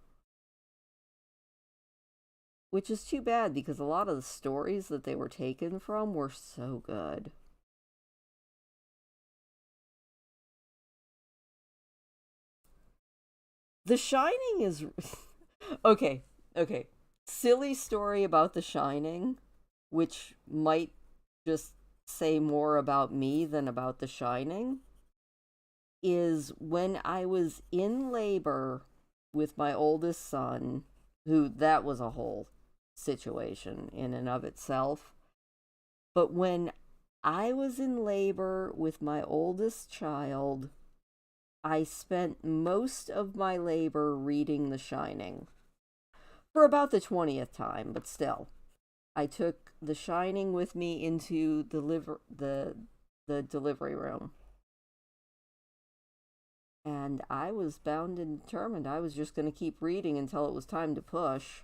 Which is too bad, because a lot of the stories that they were taken from were so good. The Shining is... okay. Silly story about The Shining, which might just say more about me than about The Shining, is when I was in labor with my oldest son, who, that was a whole situation in and of itself. But when I was in labor with my oldest child, I spent most of my labor reading The Shining. For about the 20th time, but still. I took The Shining with me into the delivery room. And I was bound and determined I was just going to keep reading until it was time to push.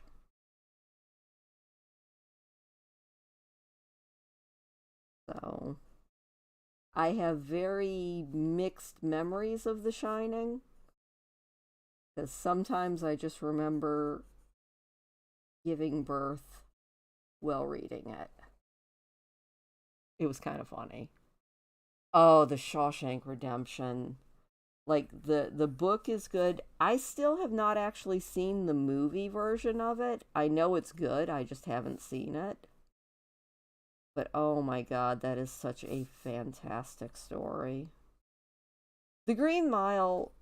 So, I have very mixed memories of The Shining. Because sometimes I just remember giving birth while reading it. It was kind of funny. Oh, The Shawshank Redemption. Like, the book is good. I still have not actually seen the movie version of it. I know it's good, I just haven't seen it. But oh my god, that is such a fantastic story. The Green Mile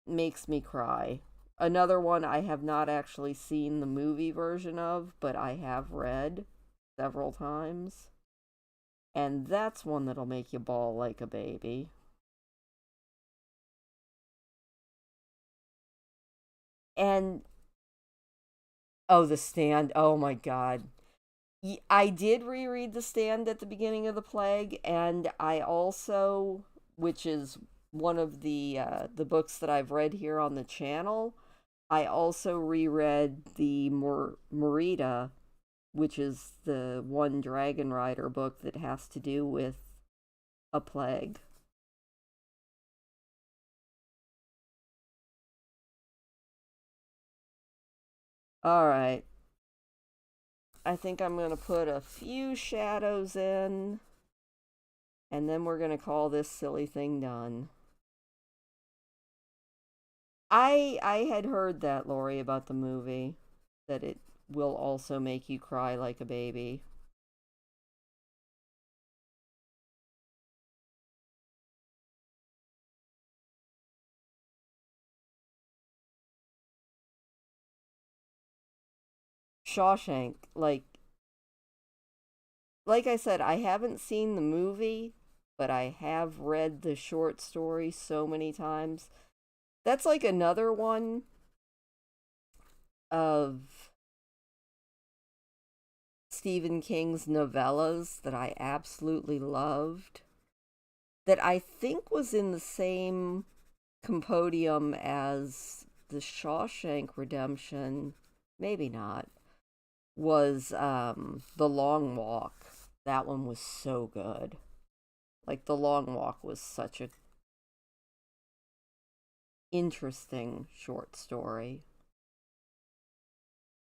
makes me cry. Another one I have not actually seen the movie version of, but I have read several times. And that's one that'll make you bawl like a baby. And, oh, The Stand. Oh my god. I did reread The Stand at the beginning of the plague, and I also, which is one of the books that I've read here on the channel, I also reread the Merida, which is the one Dragon Rider book that has to do with a plague. Alright. I think I'm going to put a few shadows in, and then we're going to call this silly thing done. I had heard that, Lori, about the movie, that it will also make you cry like a baby. Shawshank, like I said, I haven't seen the movie, but I have read the short story so many times. That's like another one of Stephen King's novellas that I absolutely loved, that I think was in the same compodium as The Shawshank Redemption, maybe not, was The Long Walk. That one was so good. Like, The Long Walk was such a interesting short story,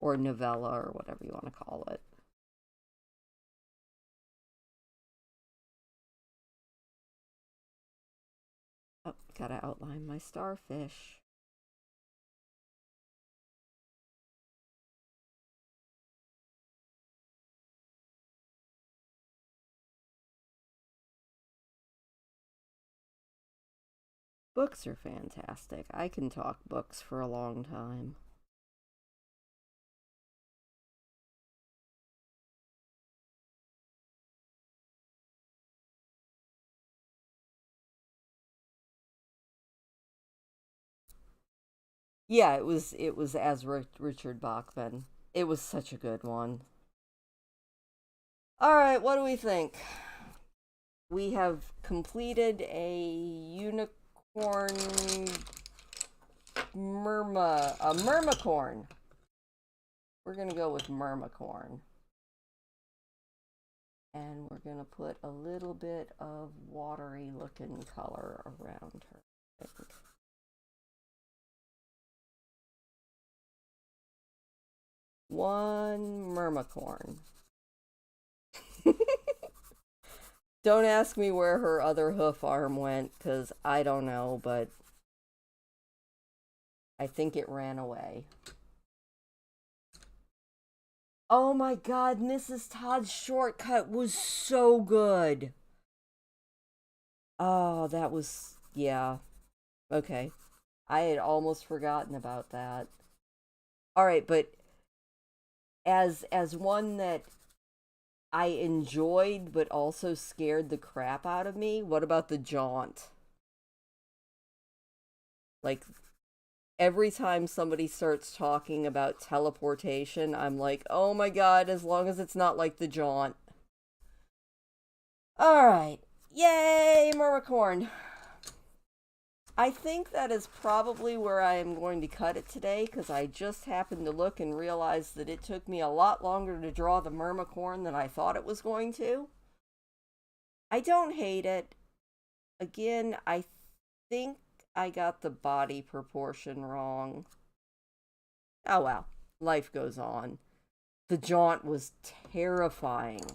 or novella, or whatever you want to call it. Oh, gotta outline my starfish. Books are fantastic. I can talk books for a long time. Yeah, it was as Richard Bachman. It was such a good one. All right, what do we think? We have completed a unicorn a mermicorn. We're gonna go with mermicorn. And we're gonna put a little bit of watery looking color around her, I think. One mermicorn. Don't ask me where her other hoof arm went, because I don't know, but I think it ran away. Oh my god, Mrs. Todd's shortcut was so good. Oh, that was, yeah. Okay. I had almost forgotten about that. All right, but as one that I enjoyed but also scared the crap out of me, what about the jaunt? Like, every time somebody starts talking about teleportation, I'm like, oh my god, as long as it's not like the jaunt. Alright. Yay, Mermicorn. I think that is probably where I am going to cut it today, because I just happened to look and realize that it took me a lot longer to draw the Mermicorn than I thought it was going to. I don't hate it. Again, I think I got the body proportion wrong. Oh well, life goes on. The jaunt was terrifying.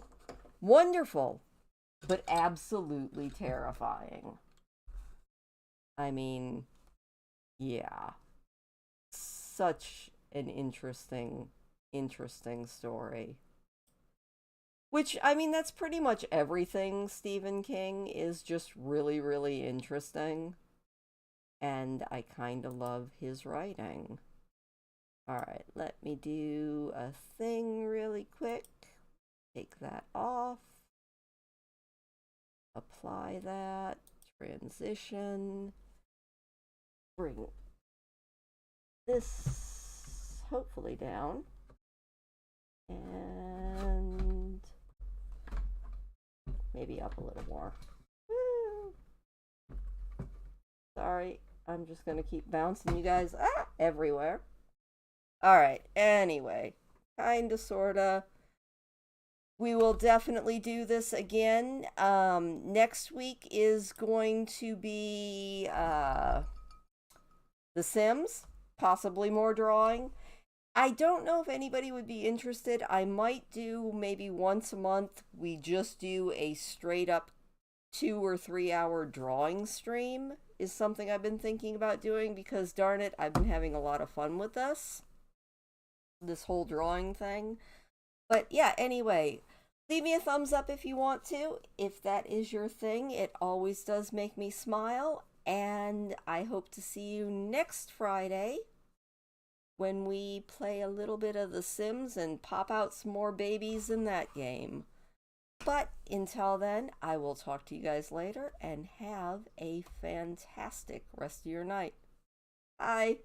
Wonderful, but absolutely terrifying. I mean, yeah. Such an interesting story. Which, I mean, that's pretty much everything Stephen King is just really, really interesting. And I kind of love his writing. Alright, let me do a thing really quick. Take that off. Apply that. Transition. Bring this hopefully down. And maybe up a little more. Woo! Sorry, I'm just gonna keep bouncing you guys everywhere. Alright, anyway. Kinda, sorta. We will definitely do this again. Next week is going to be The Sims, possibly more drawing. I don't know if anybody would be interested. I might do maybe once a month. We just do a straight up 2 or 3 hour drawing stream, is something I've been thinking about doing because, darn it, I've been having a lot of fun with this whole drawing thing. But yeah, anyway, leave me a thumbs up if you want to. If that is your thing, it always does make me smile. And I hope to see you next Friday when we play a little bit of The Sims and pop out some more babies in that game. But until then, I will talk to you guys later and have a fantastic rest of your night. Bye.